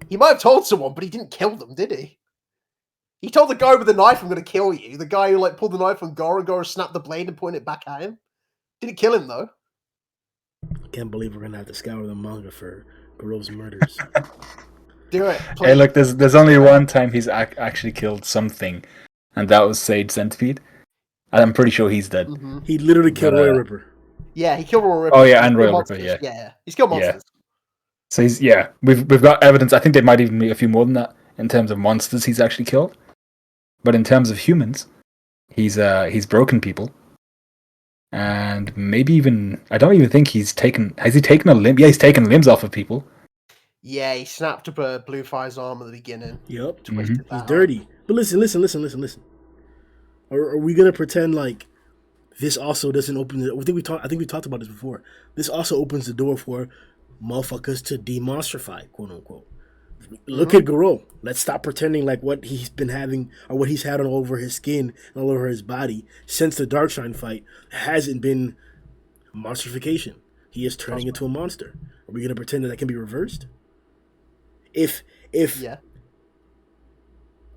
He might have told someone, but he didn't kill them, did he? He told the guy with the knife, I'm going to kill you. The guy who like pulled the knife on Garou, Garou snapped the blade and pointed it back at him. Didn't kill him, though. I can't believe we're going to have to scour the manga for Garou's murders. Do it. Please. Hey, look, there's only one time he's actually killed something, and that was Sage Centipede. And I'm pretty sure he's dead. Mm-hmm. He literally killed Roy Ripper. Yeah, he killed Roy Ripper. Oh yeah, and Roy Ripper, yeah. Yeah, he's killed monsters. So we've got evidence. I think there might even be a few more than that in terms of monsters he's actually killed. But in terms of humans, he's broken people. And maybe even, I don't even think has he taken a limb? Yeah, he's taken limbs off of people. Yeah, he snapped up a Blue Fire's arm at the beginning. Yep. Twisted He's dirty. But listen. Are we gonna pretend like this also doesn't open the... I think we talked about this before. This also opens the door for motherfuckers to demonstrify, quote unquote. Look at Garou. Let's stop pretending like what he's been having or what he's had all over his skin and all over his body since the Darkshine fight hasn't been monstrification. He is turning into a monster. Are we gonna pretend that can be reversed? If yeah.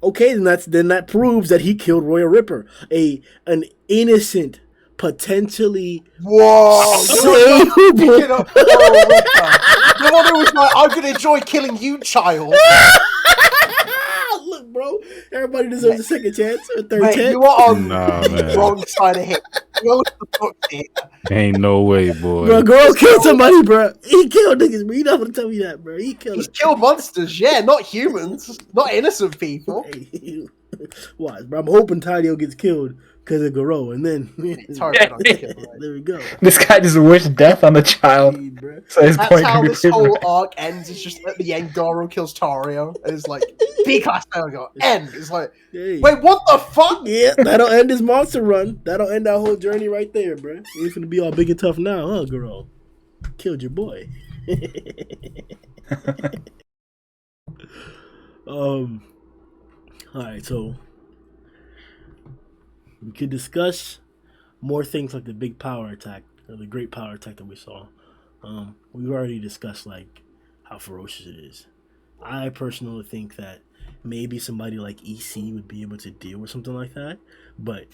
Okay, then that proves that he killed Roy Ripper, an innocent, potentially savable. The one who was like, "I'm gonna enjoy killing you, child." Look, bro, everybody deserves a second chance, a third chance. You are on the wrong side of him. What the fuck here? Ain't no way, boy. Bro, Garou killed somebody, bro. He killed niggas, bro. You don't want to tell me that, bro. He's killed monsters, yeah, not humans, not innocent people. Watch, bro. I'm hoping Tadio gets killed because of Garou, and then it's hard to not kill, right? There we go. This guy just wished death on the child. Hey, So his that's point how can be this proven. whole arc ends. It's just at the end, Garou kills Tario, and it's like B-class go end. It's like, hey. Wait, what the fuck? Yeah, that'll end his monster run. That'll end that whole journey right there, bro. He's gonna be all big and tough now, huh, Garou? Killed your boy. Alright, so we could discuss more things like the big power attack, or the great power attack that we saw. We've already discussed like how ferocious it is. I personally think that maybe somebody like EC would be able to deal with something like that, but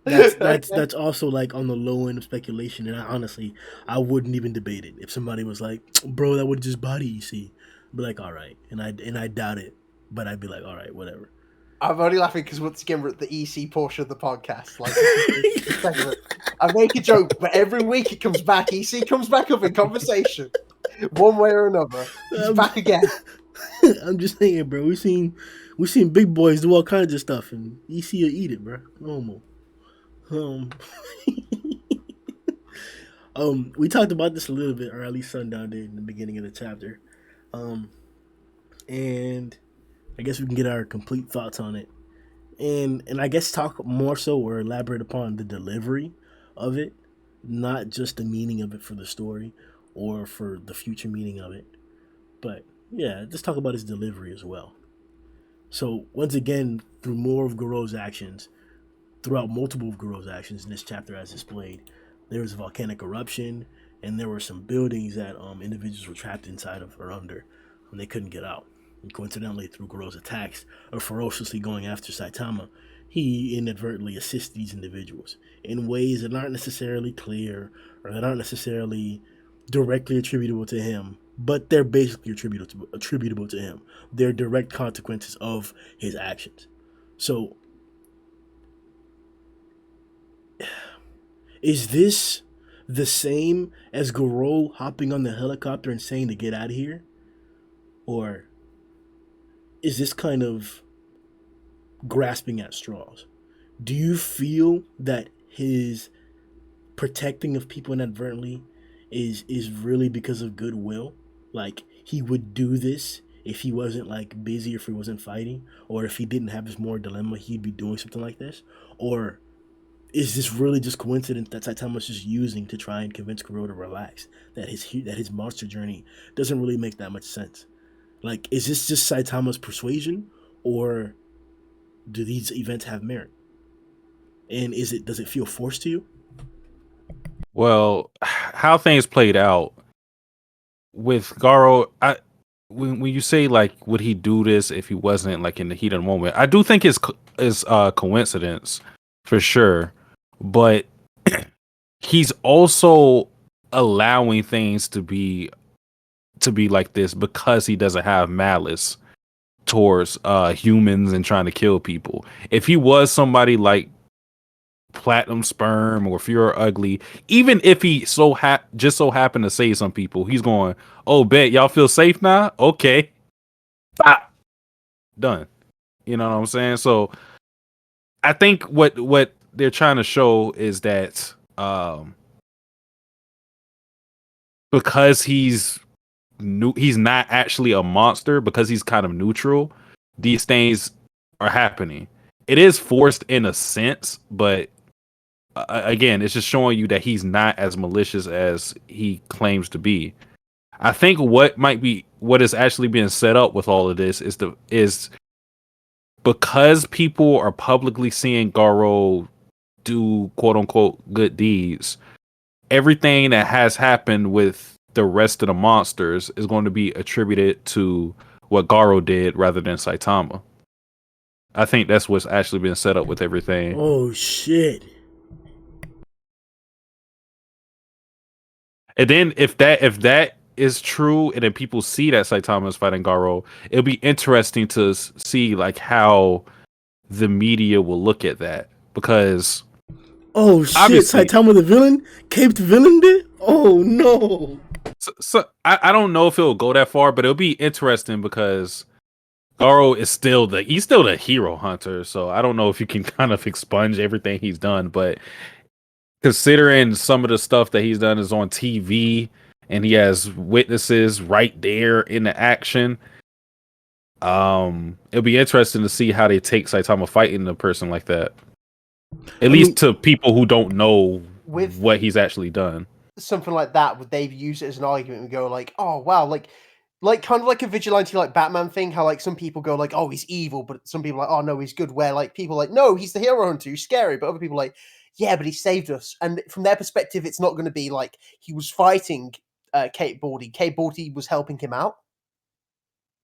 that's also like on the low end of speculation. And honestly, I wouldn't even debate it if somebody was like, "Bro, that would just body EC." I'd be like, "All right," and I doubt it, but I'd be like, "All right, whatever." I'm only laughing because once again we're at the EC portion of the podcast. Like, I make a joke, but every week it comes back. EC comes back up in conversation, one way or another. He's back again. I'm just saying, bro. We've seen big boys do all kinds of stuff, and EC will eat it, bro. Normal. We talked about this a little bit, or at least Sundown did in the beginning of the chapter, and I guess we can get our complete thoughts on it, and I guess talk more so or elaborate upon the delivery of it, not just the meaning of it for the story or for the future meaning of it, but yeah, just talk about his delivery as well. So once again, through more of Garou's actions, throughout multiple of Garou's actions in this chapter as displayed, there was a volcanic eruption, and there were some buildings that individuals were trapped inside of or under, and they couldn't get out. And coincidentally, through Garou's attacks of ferociously going after Saitama, he inadvertently assists these individuals in ways that aren't necessarily clear or that aren't necessarily directly attributable to him, but they're basically attributable to him. They're direct consequences of his actions. So, is this the same as Garou hopping on the helicopter and saying to get out of here? or is this kind of grasping at straws? Do you feel that his protecting of people inadvertently is really because of goodwill? Like he would do this if he wasn't like busy, or if he wasn't fighting, or if he didn't have this moral dilemma, he'd be doing something like this? Or is this really just coincidence that Saitama's just using to try and convince Garou to relax? That his monster journey doesn't really make that much sense. Like, is this just Saitama's persuasion, or do these events have merit? And does it feel forced to you? Well, how things played out with Garo, when you say like would he do this if he wasn't like in the heat of the moment, I do think it's coincidence for sure, but he's also allowing things to be like this because he doesn't have malice towards humans and trying to kill people. If he was somebody like Platinum Sperm, or if you're ugly, even if he just so happened to save some people, he's going, oh, bet y'all feel safe now, okay, ah, done. You know what I'm saying? So I think what they're trying to show is that because he's not actually a monster, because he's kind of neutral, these things are happening. It is forced in a sense, but again, it's just showing you that he's not as malicious as he claims to be. I think what is actually being set up with all of this is because people are publicly seeing Garou do quote unquote good deeds. Everything that has happened with the rest of the monsters is going to be attributed to what Garou did rather than Saitama. I think that's what's actually been set up with everything. Oh shit. And then if that is true, and then people see that Saitama is fighting Garou, it'll be interesting to see like how the media will look at that, because oh shit, Saitama the villain, caped villain bit. Oh no. So I don't know if it'll go that far, but it'll be interesting because Garou is still the hero hunter. So I don't know if you can kind of expunge everything he's done, but considering some of the stuff that he's done is on TV and he has witnesses right there in the action, it'll be interesting to see how they take Saitama fighting a person like that. At least to people who don't know what he's actually done. Something like that, would they use it as an argument and go like, oh wow, like kind of like a vigilante like Batman thing, how like some people go like, oh, he's evil, but some people are like, oh no, he's good, where like people are like, no, he's the hero hunter, he's scary, but other people are like, yeah, but he saved us. And from their perspective, it's not going to be like he was fighting Kate Bordy. Kate Bordy was helping him out.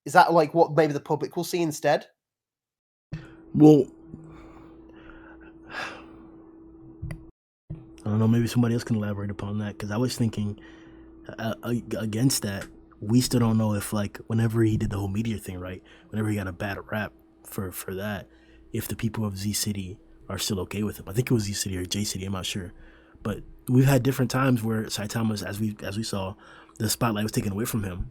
Is that like what maybe the public will see instead? Well, I don't know, maybe somebody else can elaborate upon that, because I was thinking against that, we still don't know if, like, whenever he did the whole meteor thing, right, whenever he got a bad rap for that, if the people of Z City are still okay with him. I think it was Z City or J City, I'm not sure. But we've had different times where Saitama's, as we saw, the spotlight was taken away from him.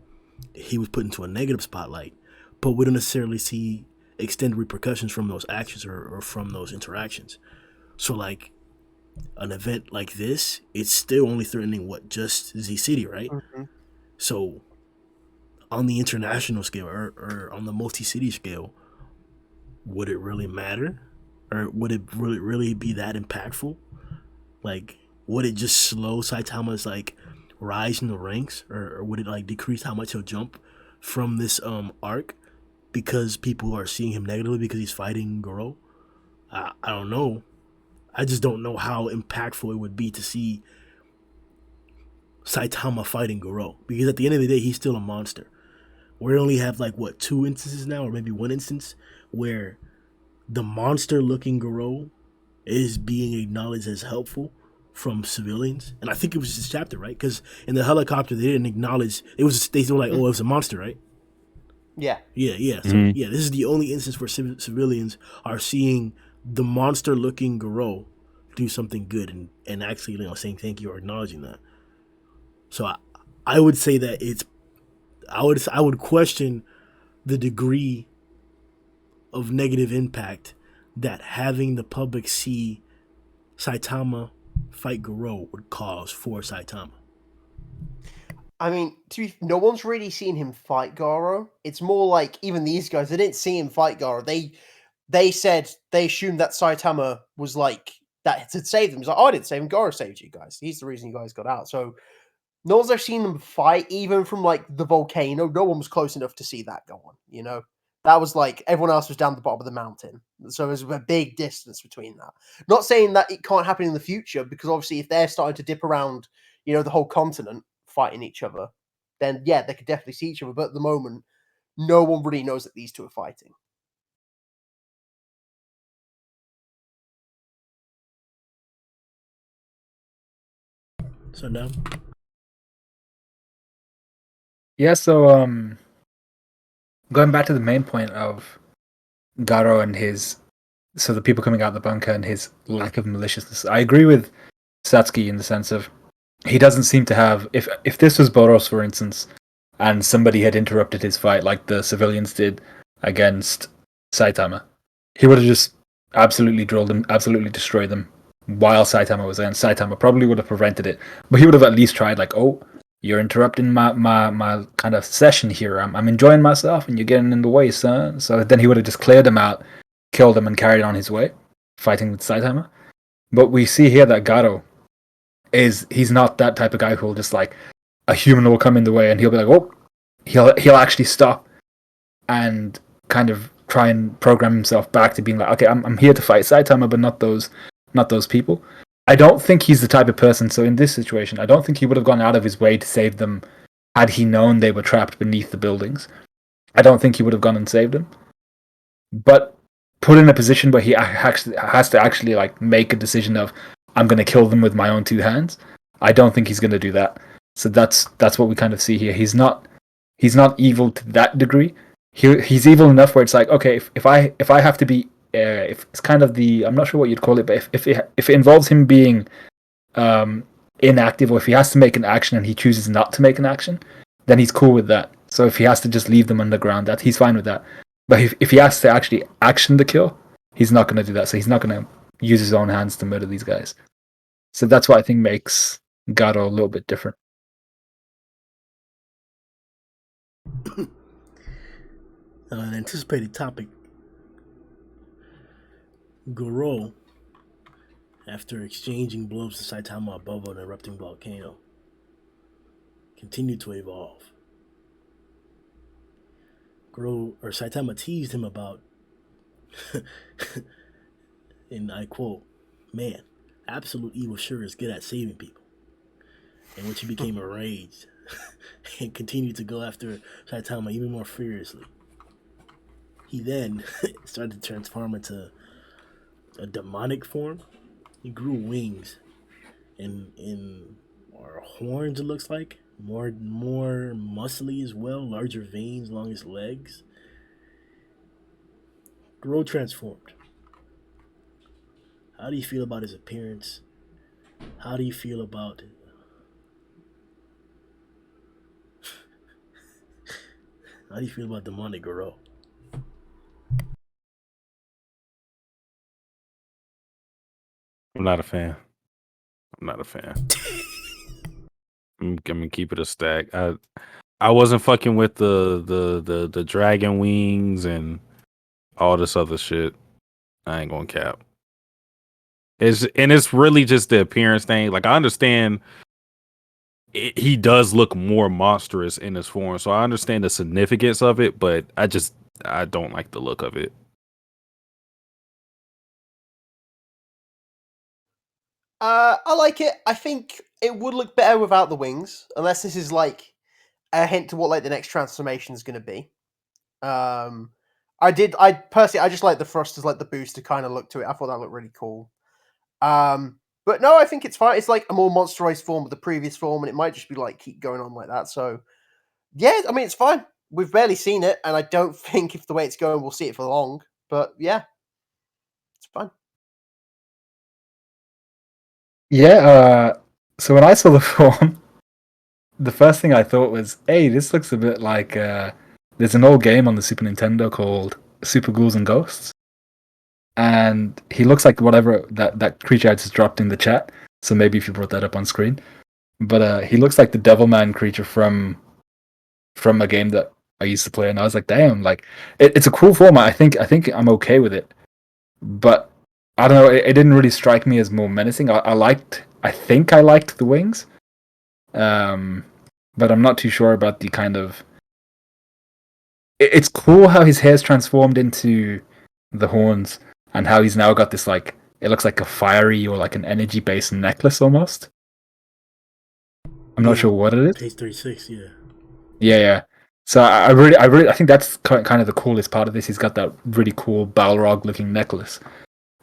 He was put into a negative spotlight, but we don't necessarily see extended repercussions from those actions or from those interactions. So, like, an event like this, it's still only threatening just Z City, right? Mm-hmm. So on the international scale or on the multi-city scale, would it really matter? Or would it really be that impactful? Like, would it just slow Saitama's like rise in the ranks, or would it like decrease how much he'll jump from this arc because people are seeing him negatively because he's fighting Garou? I don't know. I just don't know how impactful it would be to see Saitama fighting Garou, because at the end of the day, he's still a monster. We only have like 2 instances now, or maybe 1 instance where the monster-looking Garou is being acknowledged as helpful from civilians, and I think it was this chapter, right? Because in the helicopter, they didn't acknowledge it was. They were like, "Oh, it was a monster," right? Yeah. So yeah, this is the only instance where civilians are seeing the monster-looking Garou do something good and actually saying thank you or acknowledging that. So I would say that it's I would question the degree of negative impact that having the public see Saitama fight Garou would cause for Saitama. I mean, no one's really seen him fight Garou. It's more like even these guys, they didn't see him fight Garou. They said they assumed that Saitama was like that had saved them. He's like, oh, I didn't save him. Garou saved you guys. He's the reason you guys got out. So no one's ever seen them fight, even from like the volcano. No one was close enough to see that go on. You know, that was like everyone else was down the bottom of the mountain. So there's a big distance between that. Not saying that it can't happen in the future, because obviously if they're starting to dip around, you know, the whole continent fighting each other, then yeah, they could definitely see each other. But at the moment, no one really knows that these two are fighting. So now, Yeah, so going back to the main point of Garou and the people coming out of the bunker and his lack of maliciousness. I agree with Satsuki in the sense of he doesn't seem to have, if this was Boros, for instance, and somebody had interrupted his fight like the civilians did against Saitama, he would have just absolutely drilled them, absolutely destroyed them while Saitama was there, and Saitama probably would have prevented it, but he would have at least tried, like, oh, you're interrupting my kind of session here. I'm enjoying myself and you're getting in the way, son. So then he would have just cleared them out, killed them, and carried on his way, fighting with Saitama. But we see here that Garou he's not that type of guy who'll just like, a human will come in the way and he'll be like, oh, he'll actually stop and kind of try and program himself back to being like, okay, I'm here to fight Saitama, but not those people. I don't think he's the type of person, so in this situation, I don't think he would have gone out of his way to save them had he known they were trapped beneath the buildings. I don't think he would have gone and saved them. But put in a position where he actually has to actually like make a decision of, I'm going to kill them with my own two hands, I don't think he's going to do that. So that's what we kind of see here. He's not evil to that degree. He's evil enough where it's like, okay, if I have to be, if it's kind of I'm not sure what you'd call it, but if it involves him being inactive, or if he has to make an action and he chooses not to make an action, then he's cool with that. So if he has to just leave them underground, that he's fine with that. But if he has to actually action the kill, he's not going to do that. So he's not going to use his own hands to murder these guys. So that's what I think makes Garou a little bit different. An anticipated topic. Garou, after exchanging blows to Saitama above an erupting volcano, continued to evolve. Saitama teased him about, and I quote, "Man, absolute evil sure is good at saving people," in which he became enraged and continued to go after Saitama even more furiously. He then started to transform into a demonic form. He grew wings or horns, it looks like. More muscly as well, larger veins along his legs. Garou transformed. How do you feel about his appearance? How do you feel about demonic Garou? I'm not a fan. I'm gonna keep it a stack. I wasn't fucking with the dragon wings and all this other shit. I ain't gonna cap. It's really just the appearance thing. Like, I understand he does look more monstrous in his form, so I understand the significance of it, but I don't like the look of it. I like it. I think it would look better without the wings, unless this is like a hint to what like the next transformation is going to be. I personally, I just like the thrusters, like the booster kind of look to it. I thought that looked really cool. But no, I think it's fine. It's like a more monsterized form of the previous form, and it might just be like keep going on like that. So yeah, I mean it's fine. We've barely seen it, and I don't think if the way it's going, we'll see it for long. But yeah, it's fine. Yeah, so when I saw the form, the first thing I thought was, hey, this looks a bit like there's an old game on the Super Nintendo called Super Ghouls and Ghosts, and he looks like whatever that creature I just dropped in the chat. So maybe if you brought that up on screen, but he looks like the Devilman creature from a game that I used to play, and I was like, damn, like it's a cool format. I think I'm okay with it, but I don't know. It didn't really strike me as more menacing. I think I liked the wings, but I'm not too sure about the kind of. It's cool how his hair's transformed into the horns, and how he's now got this like it looks like a fiery or like an energy based necklace almost. I'm not sure what it is. Page 36, yeah. Yeah. So I really I think that's kind of the coolest part of this. He's got that really cool Balrog looking necklace,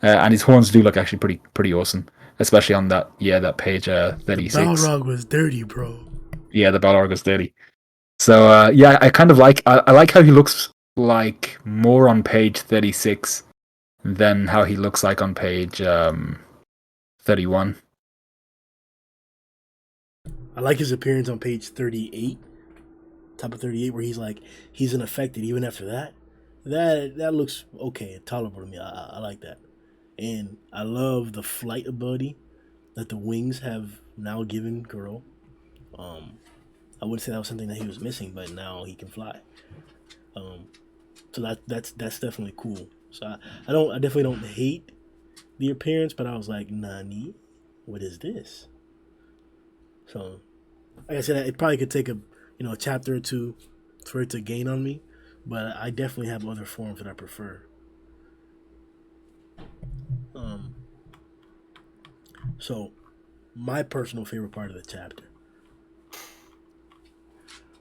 and his horns do look actually pretty awesome, especially on that page 36. The Balrog was dirty, bro. Yeah, the Balrog was dirty. So I kind of like I like how he looks like more on page 36 than how he looks like on page 31. I like his appearance on page 38, top of 38, where he's unaffected even after that. That looks okay, tolerable to me. I like that. And I love the flight ability that the wings have now given Garou. I would say that was something that he was missing, but now he can fly. So that's definitely cool. So I definitely don't hate the appearance, but I was like, Nani, what is this? So, like I said, it probably could take a chapter or two for it to gain on me, but I definitely have other forms that I prefer. So, my personal favorite part of the chapter,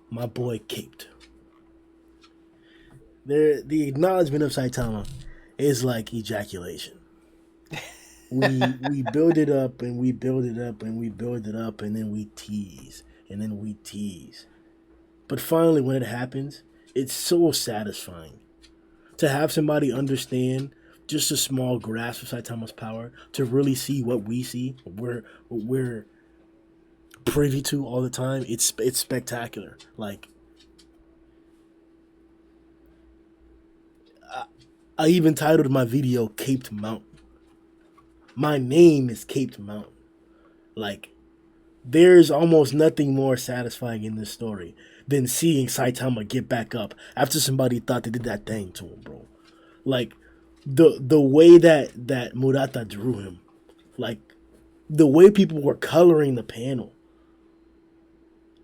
my boy Caped. The acknowledgement of Saitama is like ejaculation. We build it up and we build it up and we build it up and then we tease and then we tease. But finally, when it happens, it's so satisfying to have somebody understand just a small grasp of Saitama's power, to really see what we see, what we're privy to all the time. It's spectacular. Like, I even titled my video Caped Mountain. My name is Caped Mountain. Like, there's almost nothing more satisfying in this story than seeing Saitama get back up after somebody thought they did that thing to him, bro. Like, the way that Murata drew him, like, the way people were coloring the panel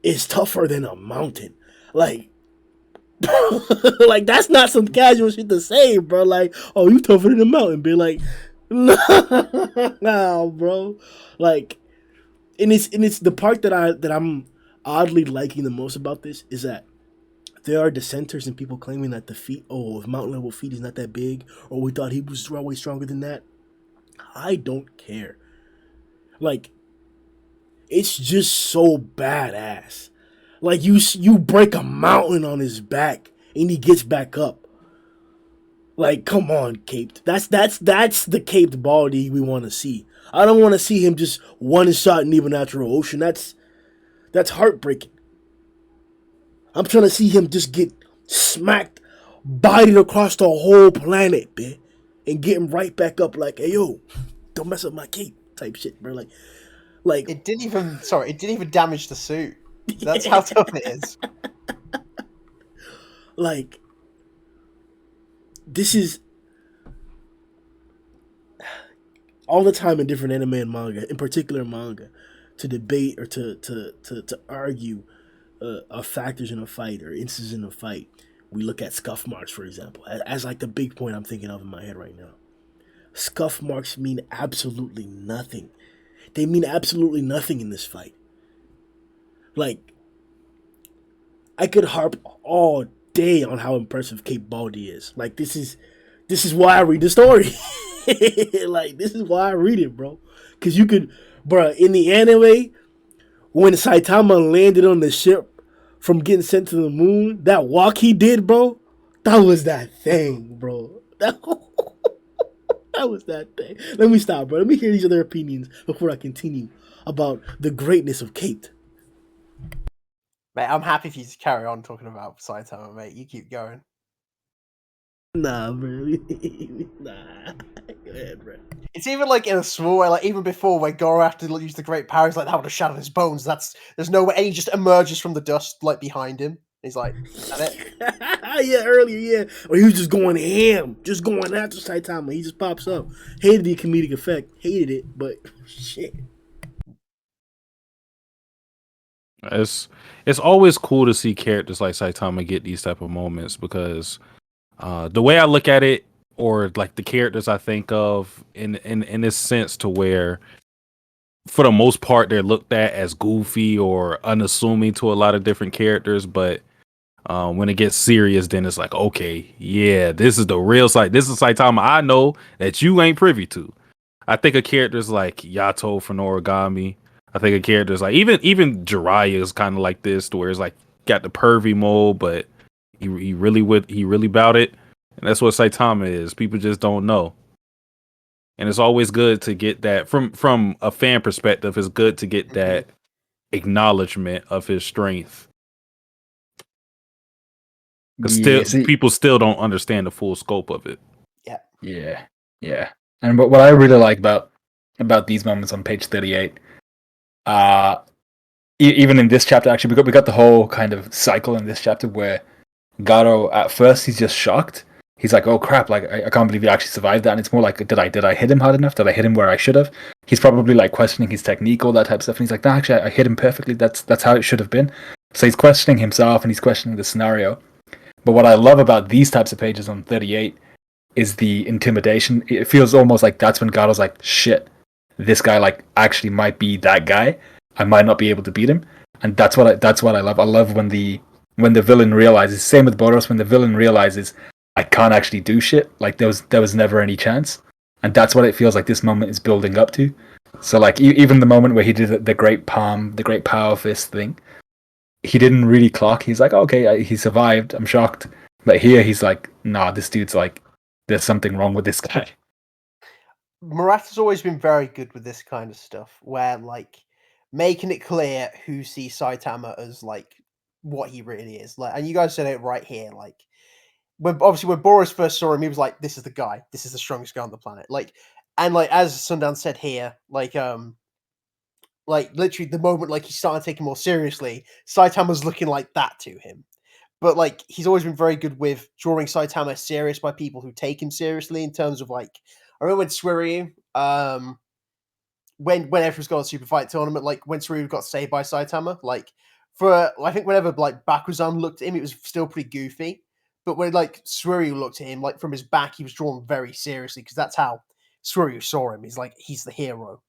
is tougher than a mountain. Like, like, that's not some casual shit to say, bro. Like, oh, you tougher than a mountain, be like, no, bro. Like, and it's the part that I'm oddly liking the most about this is that there are dissenters and people claiming that the feat, if mountain level feat is not that big, or we thought he was way stronger than that. I don't care. Like, it's just so badass. Like, you break a mountain on his back and he gets back up. Like, come on, Caped. That's the Caped Baldy we want to see. I don't want to see him just one shot in even natural ocean. That's heartbreaking. I'm trying to see him just get smacked, bodied across the whole planet, man, and get him right back up. Like, hey, yo, don't mess up my cape, type shit, bro. Like it didn't even damage the suit. That's how tough it is. Like, this is all the time in different anime and manga, in particular manga, to debate or to argue factors in a fight or instances in a fight. We look at scuff marks, for example, as like the big point I'm thinking of in my head right now. Scuff marks mean absolutely nothing. They mean absolutely nothing in this fight. Like, I could harp all day on how impressive Cape Baldy is. Like, this is why I read the story. Like, this is why I read it, bro. Because you could, bro, in the anime, when Saitama landed on the ship from getting sent to the moon, that walk he did, bro, that was that thing, bro. That was that thing. Let me stop, bro. Let me hear these other opinions before I continue about the greatness of Caped. Mate, I'm happy for you to carry on talking about Saitama, mate. You keep going. Nah, bro. Nah. Go ahead, bro. It's even like in a small way, like even before when Garou had to use the great power, he's like that would have shattered his bones. There's no way, and he just emerges from the dust like behind him. He's like, is that it? Yeah, earlier, yeah. Or he was just going ham, just going after Saitama. He just pops up. Hated the comedic effect, hated it, but shit. It's always cool to see characters like Saitama get these type of moments because the way I look at it, or like the characters I think of in this sense to where for the most part they're looked at as goofy or unassuming to a lot of different characters, but when it gets serious, then it's like, okay, yeah, this is the real side. This is Saitama I know that you ain't privy to. I think of characters like Yato from Origami. I think of characters like even Jiraiya is kind of like this, to where it's like got the pervy mode, but he really about it, and that's what Saitama is. People just don't know, and it's always good to get that from a fan perspective. It's good to get that acknowledgement of his strength. Because people still don't understand the full scope of it. Yeah. And what I really like about these moments on page 38, even in this chapter, actually, we got the whole kind of cycle in this chapter where Garou, at first, he's just shocked. He's like, "Oh crap! Like I can't believe he actually survived that." And it's more like, "Did I hit him hard enough? Did I hit him where I should have?" He's probably like questioning his technique, all that type of stuff. And he's like, "No, actually, I hit him perfectly. That's how it should have been." So he's questioning himself and he's questioning the scenario. But what I love about these types of pages on 38 is the intimidation. It feels almost like that's when Garou's like, "Shit, this guy like actually might be that guy. I might not be able to beat him." And that's what I love. I love when the villain realizes. Same with Boros, when the villain realizes, I can't actually do shit. Like there was never any chance, and that's what it feels like this moment is building up to. So like even the moment where he did the great palm, the great power fist thing, he didn't really clock. He's like, okay, he survived. I'm shocked, but here he's like, nah, this dude's like, there's something wrong with this guy. Murata's always been very good with this kind of stuff, where like making it clear who sees Saitama as like what he really is. Like, and you guys said it right here, like. When Boros first saw him, he was like, "This is the guy. This is the strongest guy on the planet." Like, and like as Sundown said here, like literally the moment like he started taking more seriously, Saitama's looking like that to him. But like he's always been very good with drawing Saitama serious by people who take him seriously. In terms of like, I remember when Suiryu, when everyone's got a super fight tournament, like when Suiryu got saved by Saitama, like I think whenever like Bakuzan looked at him, it was still pretty goofy. But when like Suiryu looked at him, like from his back, he was drawn very seriously because that's how Suiryu saw him. He's like, he's the hero.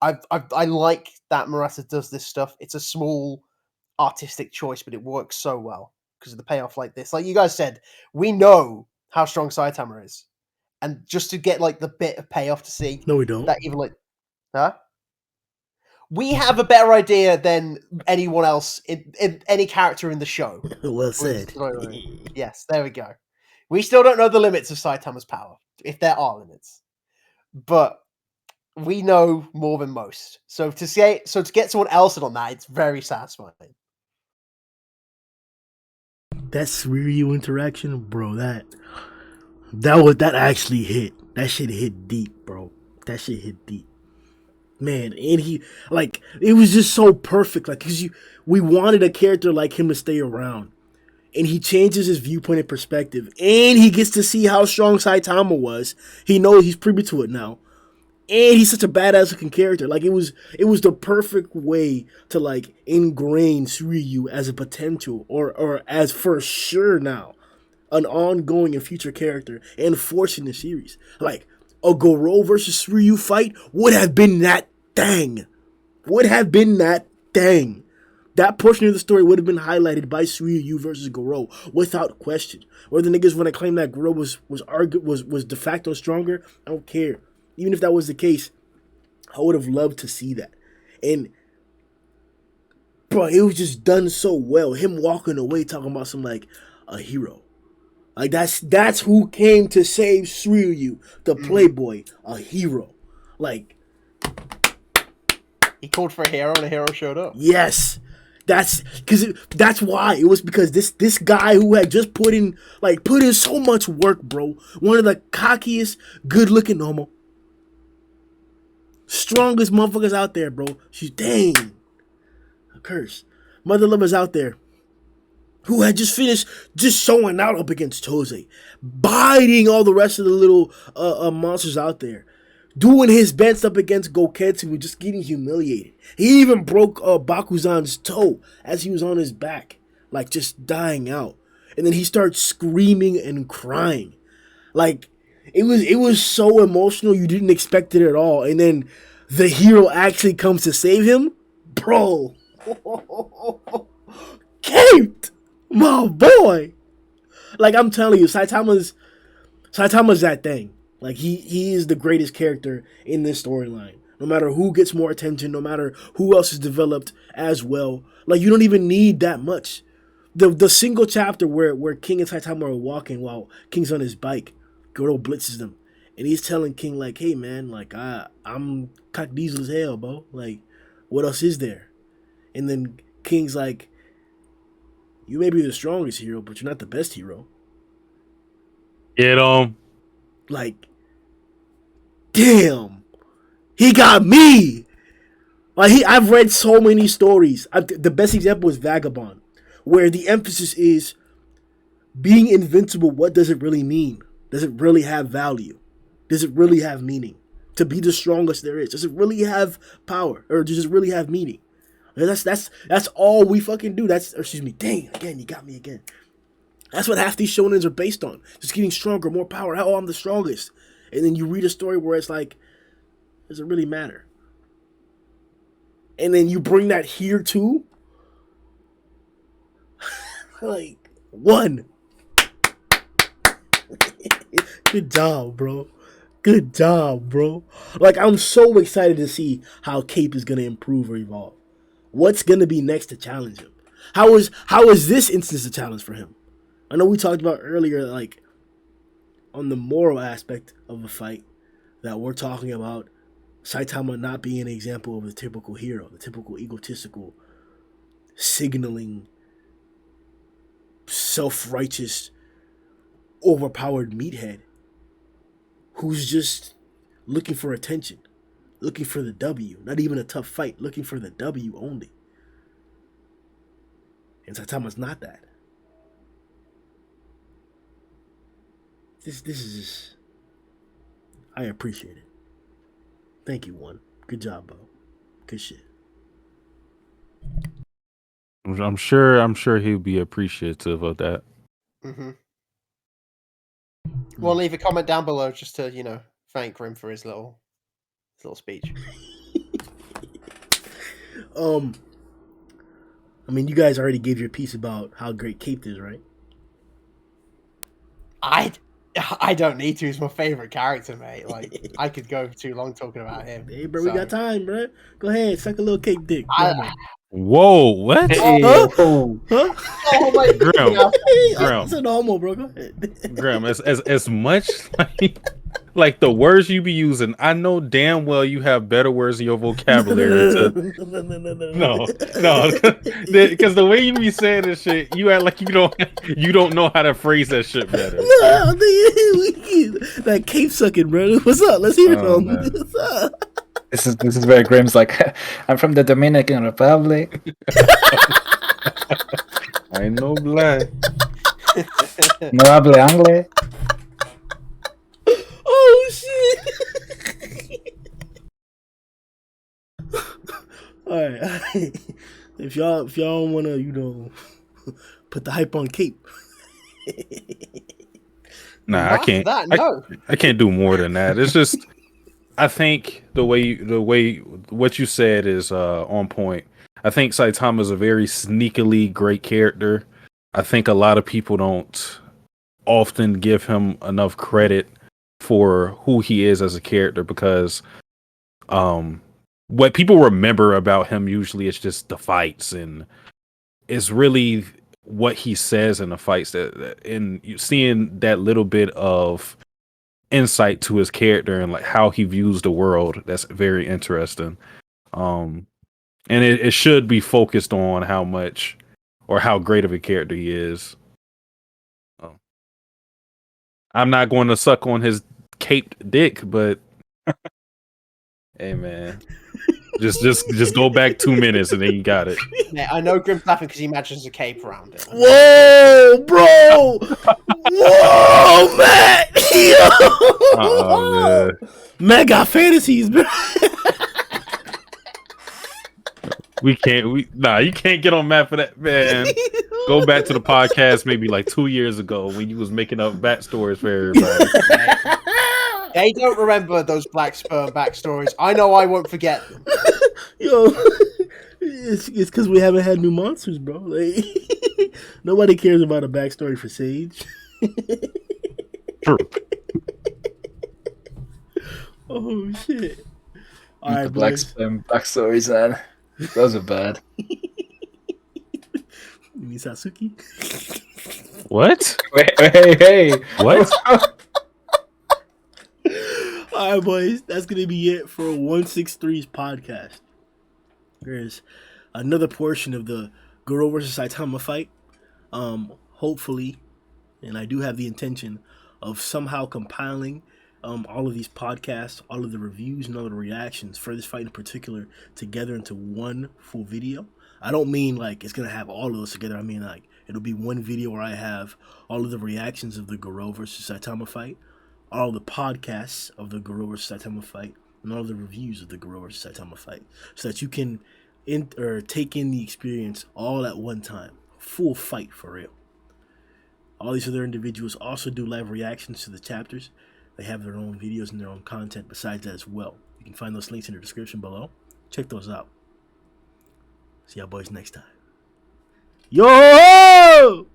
I like that Murata does this stuff. It's a small artistic choice, but it works so well because of the payoff like this. Like you guys said, we know how strong Saitama is, and just to get like the bit of payoff to see, No, we don't. that even like, huh? We have a better idea than anyone else in any character in the show. Well said. Yes, there we go. We still don't know the limits of Saitama's power, if there are limits, but we know more than most. So to get someone else in on that, it's very satisfying. That Suiryu interaction, bro, that actually hit. That shit hit deep, bro. That shit hit deep. Man, and he like it was just so perfect, like because we wanted a character like him to stay around, and he changes his viewpoint and perspective, and he gets to see how strong Saitama was. He knows he's privy to it now, and he's such a badass looking character. Like it was the perfect way to like ingrain Suiryu as a potential or as for sure now an ongoing and future character and force in the series. Like a Garou versus Suiryu fight would have been that thing. That portion of the story would have been highlighted by Suiryu versus Garou without question. Or the niggas want to claim that Garou was de facto stronger. I don't care. Even if that was the case, I would have loved to see that. And bro, it was just done so well. Him walking away talking about some like a hero. Like that's who came to save Suiryu, the playboy, a hero. Like he called for a hero and a hero showed up. Yes. That's why it was, because this guy who had just put in so much work, bro. One of the cockiest, good looking, normal, strongest motherfuckers out there, bro. She's dang, a curse. Mother lovers out there who had just finished just showing out up against Chose, biting all the rest of the little monsters out there, doing his best up against Goketsu and just getting humiliated. He even broke Bakuzan's toe as he was on his back, like just dying out. And then he starts screaming and crying. Like, it was so emotional, you didn't expect it at all. And then the hero actually comes to save him. Bro. Caped! My boy! Like, I'm telling you, Saitama's that thing. Like, he is the greatest character in this storyline. No matter who gets more attention, no matter who else is developed as well. Like, you don't even need that much. The single chapter where King and Saitama are walking while King's on his bike, Garou blitzes them. And he's telling King, like, hey, man, like, I'm cock diesel as hell, bro. Like, what else is there? And then King's like, you may be the strongest hero, but you're not the best hero. Get him. Like, damn, he got me. Like, I've read so many stories. The best example is Vagabond, where the emphasis is being invincible. What does it really mean? Does it really have value? Does it really have meaning? To be the strongest there is, does it really have power, or does it really have meaning? That's all we fucking do. Dang, again, you got me again. That's what half these shonens are based on. Just getting stronger, more power. Oh, I'm the strongest. And then you read a story where it's like, does it really matter? And then you bring that here too. Like, one. Good job, bro. Good job, bro. Like, I'm so excited to see how Cape is going to improve or evolve. What's going to be next to challenge him? How is this instance a challenge for him? I know we talked about earlier, like, on the moral aspect of a fight, that we're talking about Saitama not being an example of the typical hero, the typical egotistical, signaling, self-righteous, overpowered meathead who's just looking for attention, looking for the W, not even a tough fight, looking for the W only. And Saitama's not that. This is just, I appreciate it. Thank you, one. Good job, Bo. Good shit. I'm sure he'll be appreciative of that. Mm-hmm. We'll leave a comment down below just to, thank him for his little speech. I mean, you guys already gave your piece about how great Caped is, right? I don't need to. He's my favorite character, mate. Like, I could go too long talking about him. Hey, bro, we got time, bro. Go ahead, suck a little Cape dick. Whoa, what? Huh? Oh my God. Graham. It's a normal, bro. Go ahead. Graham, as much like the words you be using, I know damn well you have better words in your vocabulary. No, because the way you be saying this shit, you act like you don't know how to phrase that shit better. No, that Cape sucking, bro. What's up? Let's hear it from him. What's up? This is where Grimm's like, I'm from the Dominican Republic. I know black. No hable anglais. Oh shit! All right. If y'all wanna, put the hype on Cape. Nah, I can't. I can't do more than that. It's just, I think the way what you said is on point. I think Saitama is a very sneakily great character. I think a lot of people don't often give him enough credit for who he is as a character, because what people remember about him usually is just the fights, and it's really what he says in the fights and you seeing that little bit of insight to his character and like how he views the world. That's very interesting. and it should be focused on how much or how great of a character he is. Oh. I'm not going to suck on his caped dick, but hey, man, just go back 2 minutes and then you got it. Yeah, I know Grim's laughing because he imagines a cape around it. Whoa, bro! Whoa, Matt! Yo! Man. Matt got fantasies, bro. You can't get on Matt for that, man. Go back to the podcast maybe like 2 years ago when you was making up backstories for everybody. They don't remember those black sperm backstories. I know I won't forget them. Yo, it's because we haven't had new monsters, bro. Like, nobody cares about a backstory for Sage. True. Oh shit! All The right, black boys. sperm backstories, man. Those are bad. You mean Satsuki? What? Hey. What? All right, boys. That's gonna be it for 163's podcast. There's another portion of the Garou versus Saitama fight. Hopefully, and I do have the intention of somehow compiling all of these podcasts, all of the reviews, and all of the reactions for this fight in particular together into one full video. I don't mean like it's gonna have all of those together. I mean like it'll be one video where I have all of the reactions of the Garou versus Saitama fight, all the podcasts of the Garou versus Saitama fight, and all the reviews of the Garou versus Saitama fight, so that you can take in the experience all at one time. Full fight for real. All these other individuals also do live reactions to the chapters. They have their own videos and their own content besides that as well. You can find those links in the description below. Check those out. See y'all boys next time. Yo!